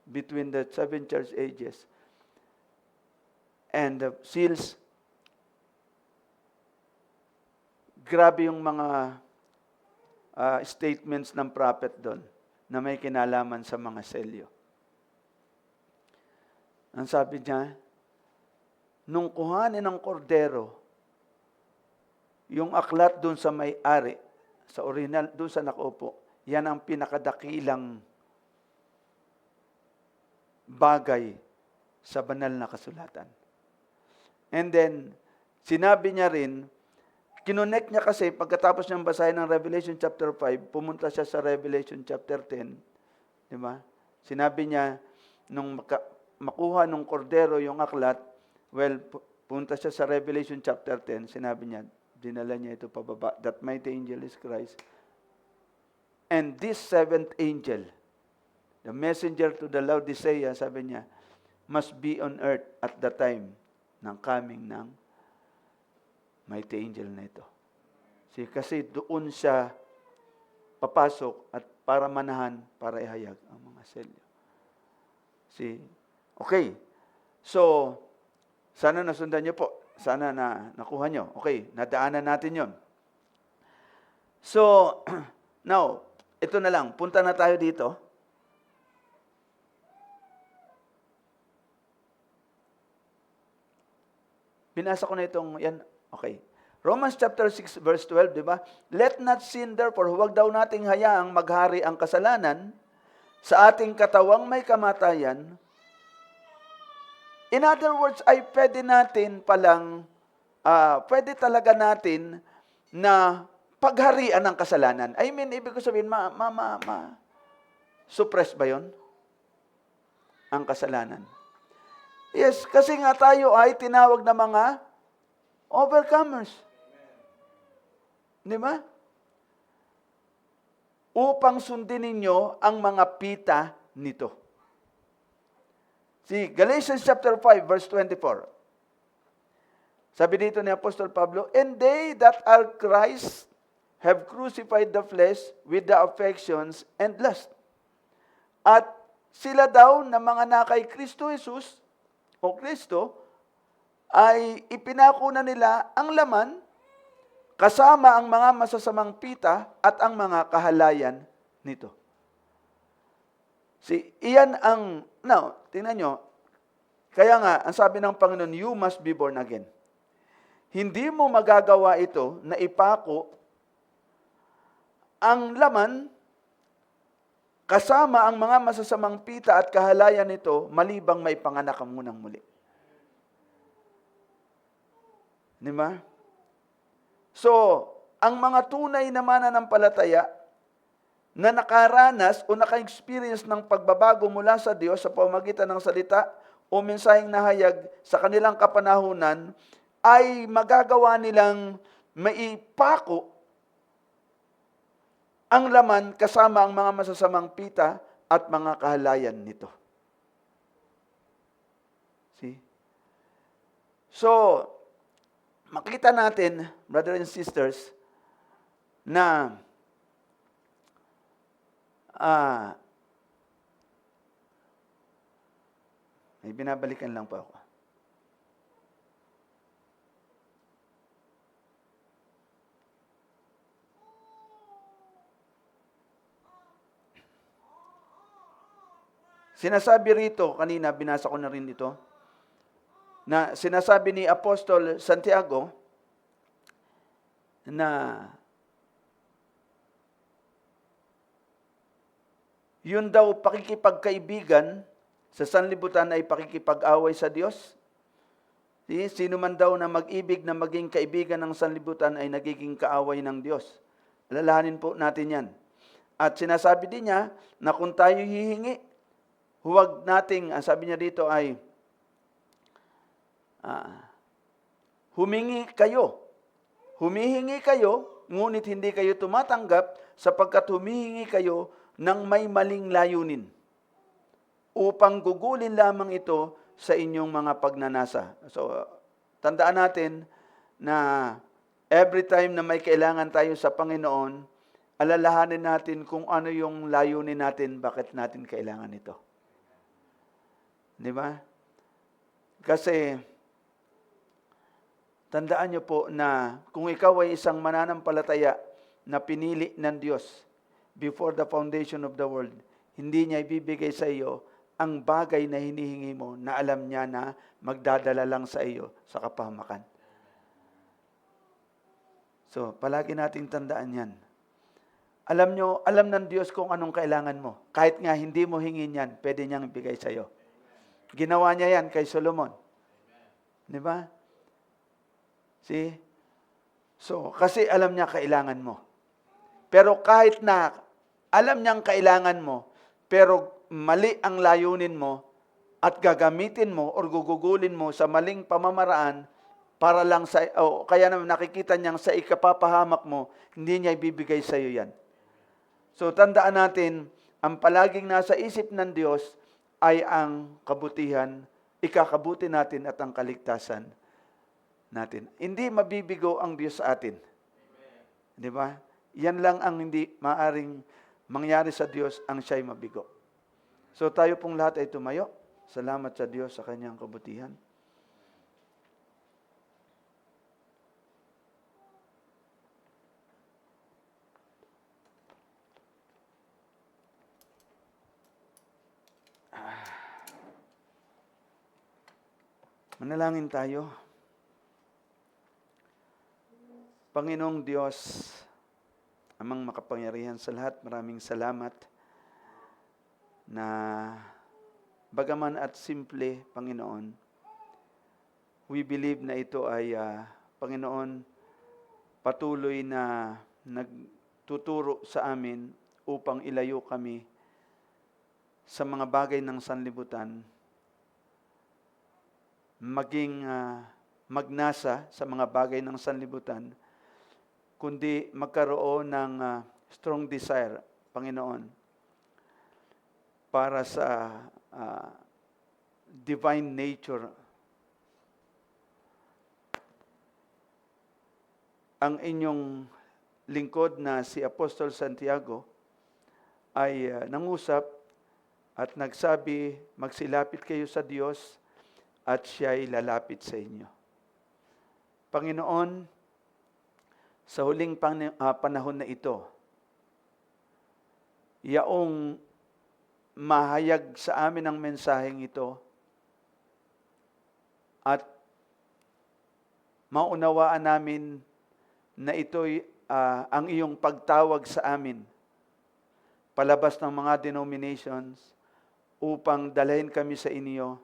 between the seven church ages and the seals, grabe yung mga statements ng prophet doon na may kinalaman sa mga selyo. Ang sabi niya, nung kuhanin ng kordero, yung aklat doon sa may-ari, sa original, doon sa nakaupo, yan ang pinakadakilang bagay sa banal na kasulatan. And then, sinabi niya rin, kinonect niya kasi, pagkatapos niyang basahin ng Revelation chapter 5, pumunta siya sa Revelation chapter 10. Di ba? Sinabi niya, nung makuha ng kordero yung aklat, well, punta siya sa Revelation chapter 10, sinabi niya, dinala niya ito pababa, that mighty angel is Christ. And this seventh angel, The messenger to the Laodicea, sabi niya, must be on earth at the time ng coming ng mighty angel na ito. Kasi doon siya papasok at para manahan, para ihayag ang mga selyo. Okay. So, sana nasundan niyo po. Sana na nakuha niyo. Okay, nadaanan natin yon. So, now, ito na lang. Punta na tayo dito. Binasa ko na itong, yan, okay. Romans chapter 6 verse 12, di ba? Let not sin therefore, huwag daw nating hayaang maghari ang kasalanan sa ating katawang may kamatayan. In other words, ay pwede natin palang, pwede talaga natin na pagharian ng kasalanan. I mean, ibig ko sabihin, suppress ba yun? Ang kasalanan. Yes, kasi nga tayo ay tinawag na mga overcomers. Di ba? Upang sundin ninyo ang mga pita nito. See, Galatians chapter 5, verse 24. Sabi dito ni Apostol Pablo, and they that are Christ have crucified the flesh with the affections and lust. At sila daw na mga nakay Kristo Jesus, o Kristo, ay ipinako na nila ang laman kasama ang mga masasamang pita at ang mga kahalayan nito. Iyan ang, now, tingnan nyo, kaya nga, ang sabi ng Panginoon, you must be born again. Hindi mo magagawa ito na ipako ang laman kasama ang mga masasamang pita at kahalayan nito, malibang may panganak ka munang muli. Di ba? So, ang mga tunay na mananampalataya na nakaranas o naka-experience ng pagbabago mula sa Diyos sa pamamagitan ng salita o mensaheng nahayag sa kanilang kapanahunan, ay magagawa nilang maipako ang laman kasama ang mga masasamang pita at mga kahalayan nito. See? So, makita natin, brothers and sisters, na may binabalikan lang po ako. Sinasabi rito, kanina binasa ko na rin ito, na sinasabi ni Apostol Santiago na yun daw pakikipagkaibigan sa sanlibutan ay pakikipag-away sa Diyos. Sino man daw na mag-ibig na maging kaibigan ng sanlibutan ay nagiging kaaway ng Diyos. Alalahanin po natin yan. At sinasabi din niya na kung tayo hihingi, huwag nating, ang sabi niya dito ay, humingi kayo. Humihingi kayo, ngunit hindi kayo tumatanggap sapagkat humihingi kayo ng may maling layunin upang gugulin lamang ito sa inyong mga pagnanasa. So, tandaan natin na every time na may kailangan tayo sa Panginoon, alalahanin natin kung ano yung layunin natin, bakit natin kailangan ito. Di ba? Kasi, tandaan niyo po na kung ikaw ay isang mananampalataya na pinili ng Diyos before the foundation of the world, hindi niya ibibigay sa iyo ang bagay na hinihingi mo na alam niya na magdadala lang sa iyo sa kapahamakan. So, palagi nating tandaan yan. Alam nyo, alam ng Diyos kung anong kailangan mo. Kahit nga hindi mo hingin yan, pwede niyang ibigay sa iyo. Ginawa niya yan kay Solomon. Di ba? See? So, kasi alam niya kailangan mo. Pero kahit na alam niyang kailangan mo, pero mali ang layunin mo at gagamitin mo or gugugulin mo sa maling pamamaraan para lang sa, kaya naman nakikita niyang sa ikapapahamak mo, hindi niya ibibigay sa iyo yan. So, tandaan natin, ang palaging nasa isip ng Diyos ay ang kabutihan, ikakabuti natin at ang kaligtasan natin. Hindi mabibigo ang Diyos sa atin. Di ba? Yan lang ang hindi maaring mangyari sa Diyos, ang siya'y mabigo. So tayo pong lahat ay tumayo. Salamat sa Diyos sa kanyang kabutihan. Manalangin tayo. Panginoong Diyos, amang makapangyarihan sa lahat, maraming salamat na bagaman at simple, Panginoon, we believe na ito ay, Panginoon, patuloy na nagtuturo sa amin upang ilayo kami sa mga bagay ng sanlibutan, maging magnasa sa mga bagay ng sanlibutan, kundi magkaroon ng strong desire, Panginoon, para sa divine nature. Ang inyong lingkod na si Apostol Santiago ay nangusap at nagsabi, magsilapit kayo sa Diyos at siya'y lalapit sa inyo. Panginoon, sa huling panahon na ito, yaong mahayag sa amin ang mensaheng ito at maunawaan namin na ito'y ang iyong pagtawag sa amin palabas ng mga denominations upang dalhin kami sa inyo.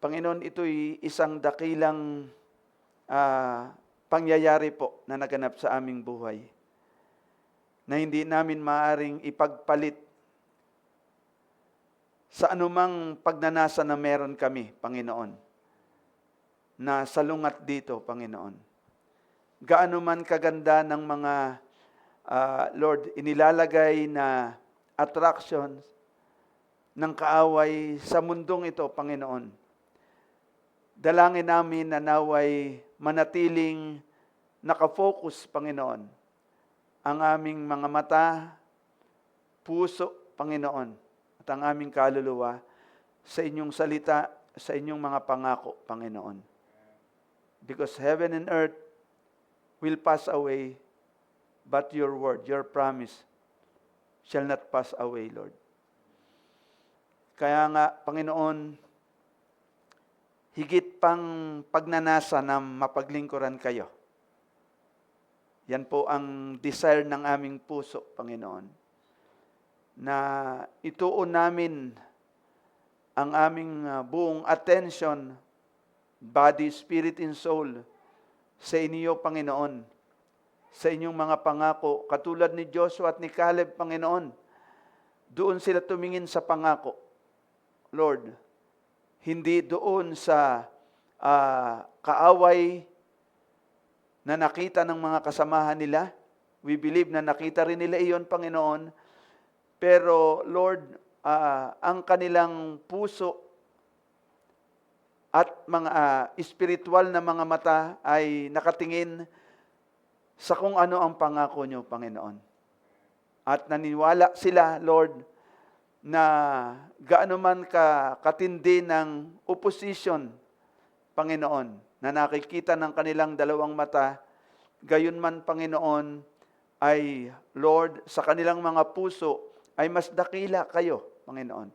Panginoon, ito'y isang dakilang pangyayari po na naganap sa aming buhay na hindi namin maaring ipagpalit sa anumang pagnanasa na meron kami, Panginoon, na salungat dito, Panginoon. Gaano man kaganda ng mga, Lord, inilalagay na attractions ng kaaway sa mundong ito, Panginoon. Dalangin namin na naway manatiling nakafocus, Panginoon, ang aming mga mata, puso, Panginoon, at ang aming kaluluwa sa inyong salita, sa inyong mga pangako, Panginoon. Because heaven and earth will pass away, but your word, your promise, shall not pass away, Lord. Kaya nga, Panginoon, higit pang pagnanasa na mapaglingkuran kayo. Yan po ang desire ng aming puso, Panginoon, na ituon namin ang aming buong attention, body, spirit, and soul sa inyo, Panginoon, sa inyong mga pangako. Katulad ni Joshua at ni Caleb, Panginoon, doon sila tumingin sa pangako, Lord, hindi doon sa kaaway na nakita ng mga kasamahan nila. We believe na nakita rin nila iyon, Panginoon. Pero, Lord, ang kanilang puso at mga spiritual na mga mata ay nakatingin sa kung ano ang pangako nyo, Panginoon. At naniwala sila, Lord, na gaano man katindi ng opposition, Panginoon, na nakikita ng kanilang dalawang mata, gayon man, Panginoon, ay, Lord, sa kanilang mga puso, ay mas dakila kayo, Panginoon,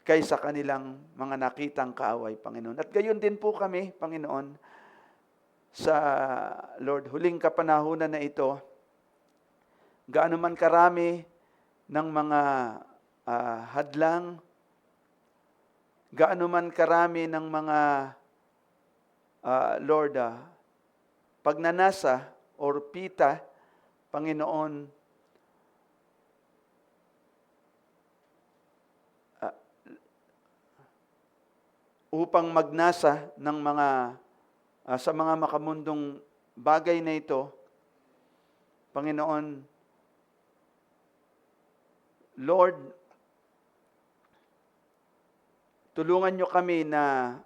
kaysa kanilang mga nakitang kaaway, Panginoon. At gayon din po kami, Panginoon, sa, Lord, huling kapanahunan na ito, gaano man karami ng mga hadlang, gaano man karami ng mga, Lord, pagnanasa or pita, Panginoon, upang magnasa ng mga, sa mga makamundong bagay na ito, Panginoon, Lord, tulungan nyo kami na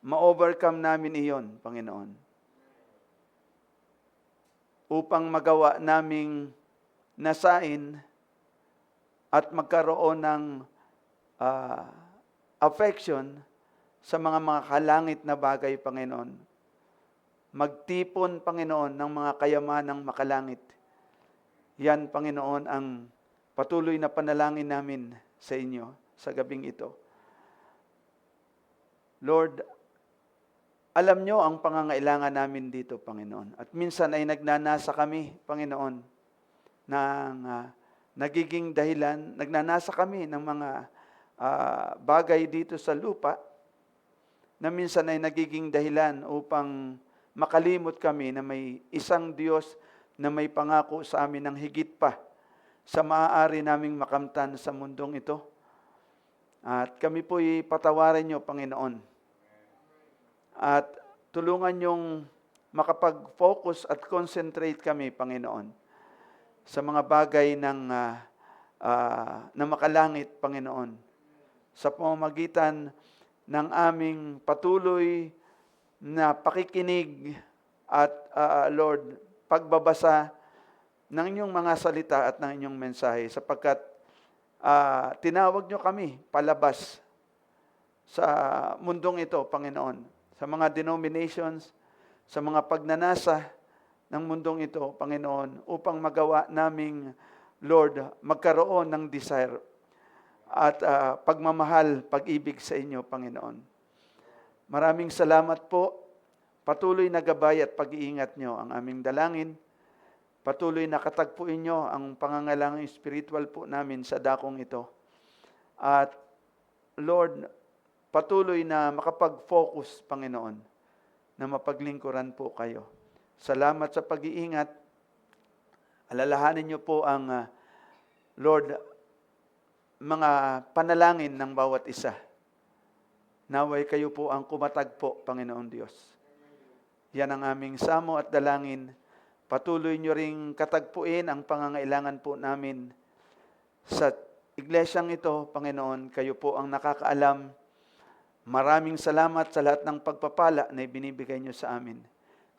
ma-overcome namin iyon, Panginoon. Upang magawa naming nasain at magkaroon ng affection sa mga kalangit na bagay, Panginoon. Magtipon, Panginoon, ng mga kayamanang makalangit. Yan, Panginoon, ang patuloy na panalangin namin sa inyo sa gabing ito. Lord, alam nyo ang pangangailangan namin dito, Panginoon. At minsan ay nagnanasa kami, Panginoon, ng nagiging dahilan, nagnanasa kami ng mga bagay dito sa lupa na minsan ay nagiging dahilan upang makalimot kami na may isang Diyos na may pangako sa amin ng higit pa sa maaari naming makamtan sa mundong ito. At kami po'y patawarin nyo, Panginoon. At tulungan nyong makapag-focus at concentrate kami, Panginoon, sa mga bagay na makalangit, Panginoon, sa pamamagitan ng aming patuloy na pakikinig at, Lord, pagbabasa ng inyong mga salita at ng inyong mensahe, sapagkat tinawag nyo kami palabas sa mundong ito, Panginoon, sa mga denominations, sa mga pagnanasa ng mundong ito, Panginoon, upang magawa naming, Lord, magkaroon ng desire at pagmamahal, pag-ibig sa inyo, Panginoon. Maraming salamat po. Patuloy na gabay at pag-iingat nyo ang aming dalangin. Patuloy na katagpuin nyo ang pangangailangang spiritual po namin sa dakong ito. At Lord, patuloy na makapag-focus, Panginoon, na mapaglingkuran po kayo. Salamat sa pag-iingat. Alalahanin nyo po ang, Lord, mga panalangin ng bawat isa. Naway kayo po ang kumatagpo, Panginoong Diyos. Yan ang aming samo at dalangin. Patuloy nyo ring katagpuin ang pangangailangan po namin sa iglesyang ito, Panginoon. Kayo po ang nakakaalam. Maraming salamat sa lahat ng pagpapala na ibinibigay nyo sa amin.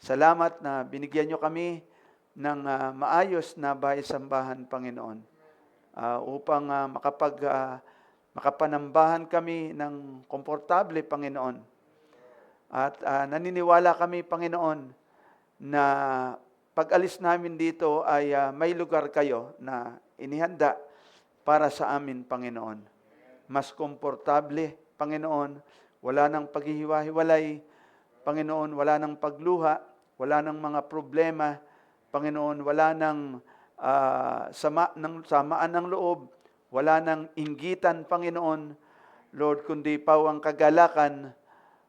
Salamat na binigyan nyo kami ng maayos na bahay-sambahan, Panginoon. Upang makapanambahan kami ng komportable, Panginoon. At naniniwala kami, Panginoon, na pag-alis namin dito ay may lugar kayo na inihanda para sa amin, Panginoon. Mas komportable, Panginoon, wala nang paghihiwa-hiwalay, Panginoon, wala nang pagluha, wala nang mga problema, Panginoon, wala nang samaan ng loob, wala nang inggitan, Panginoon, Lord, kundi pawang kagalakan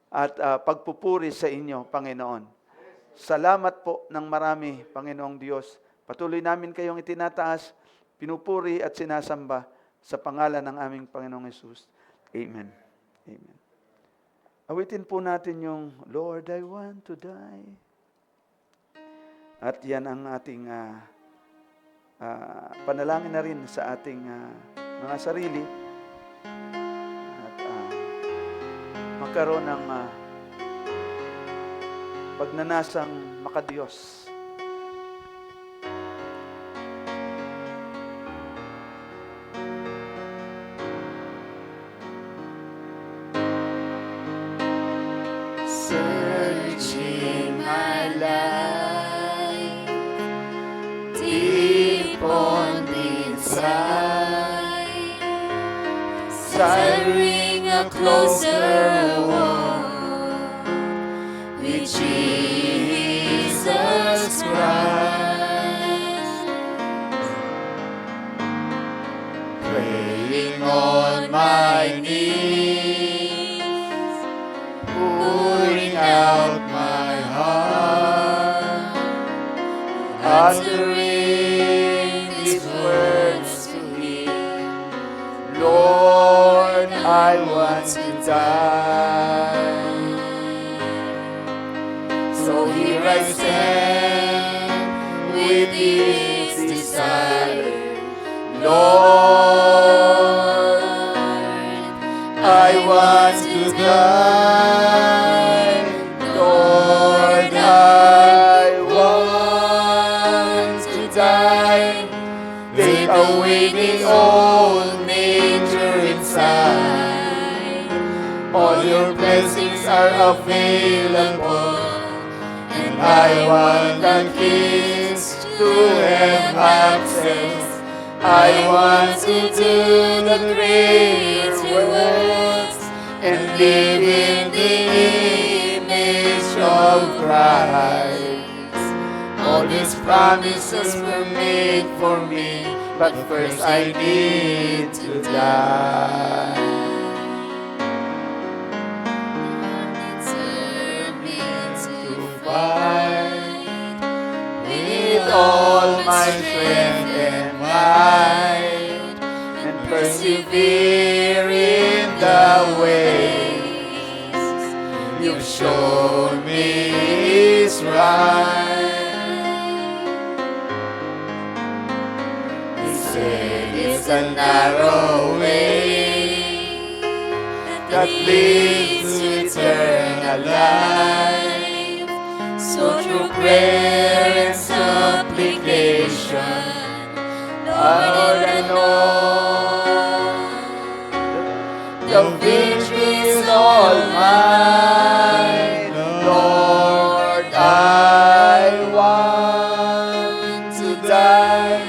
at pagpupuri sa inyo, Panginoon. Salamat po ng marami, Panginoong Diyos. Patuloy namin kayong itinataas, pinupuri at sinasamba sa pangalan ng aming Panginoong Hesus. Amen. Amen. Awitin po natin yung Lord, I want to die. At yan ang ating panalangin na rin sa ating mga sarili at magkaroon ng pagnanasang makadiyos. Searching my life deep on the inside, desiring a closer walk with Jesus Christ, praying on my knees, pouring out my heart, uttering these words to Him. Lord, I want to die. So here I stand with this desire die. Lord, I want to die. Take away the old nature inside. All your blessings are available, and I want the keys to have access. I want to do the great works and live in the image of Christ. All these promises were made for me, but first I need to die. To fight with all my strength and might, and persevere in the ways you've shown me is right. You said it's a narrow way that leads to eternal life. So through prayer and supplication, Lord, I know the victory is all mine. Lord, I want to die.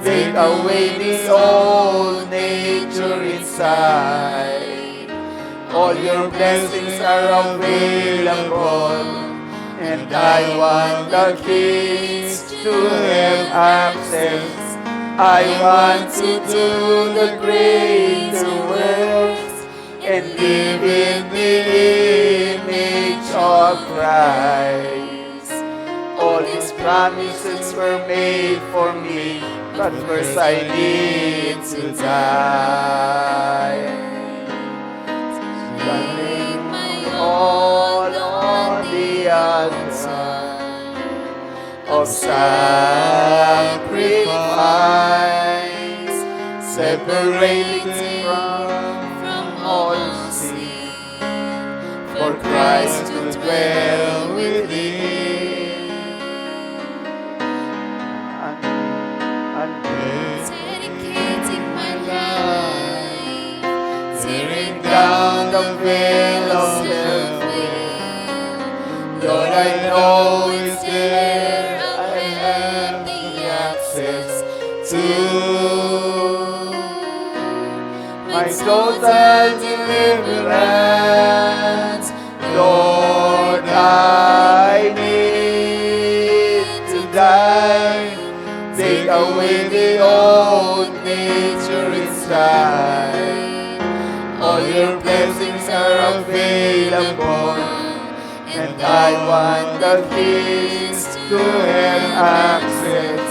Take away the old nature inside. All your blessings are available, and I want the keys to have access. I want to do the greater works and live in the image of Christ. All these promises were made for me, but first I need to die. Running all on the other side of sacrifice, separating from all sin, for Christ to dwell within. Dedicating my life, Tearing down the veil of self-will, Lord, I know it's there. I have the access to my total deliverance. Lord, I need to die. Take away the old nature inside. All your blessings are available, and I want the keys to have access.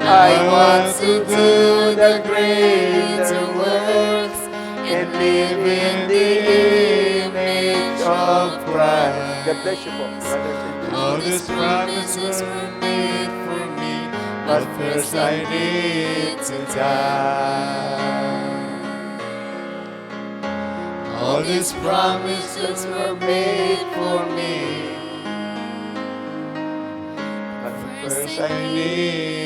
I want to do the greater works and live in the image of Christ. God bless you po, brothers and sisters. All these promises were made for me, but first I need to die. All these promises were made for me, but first I need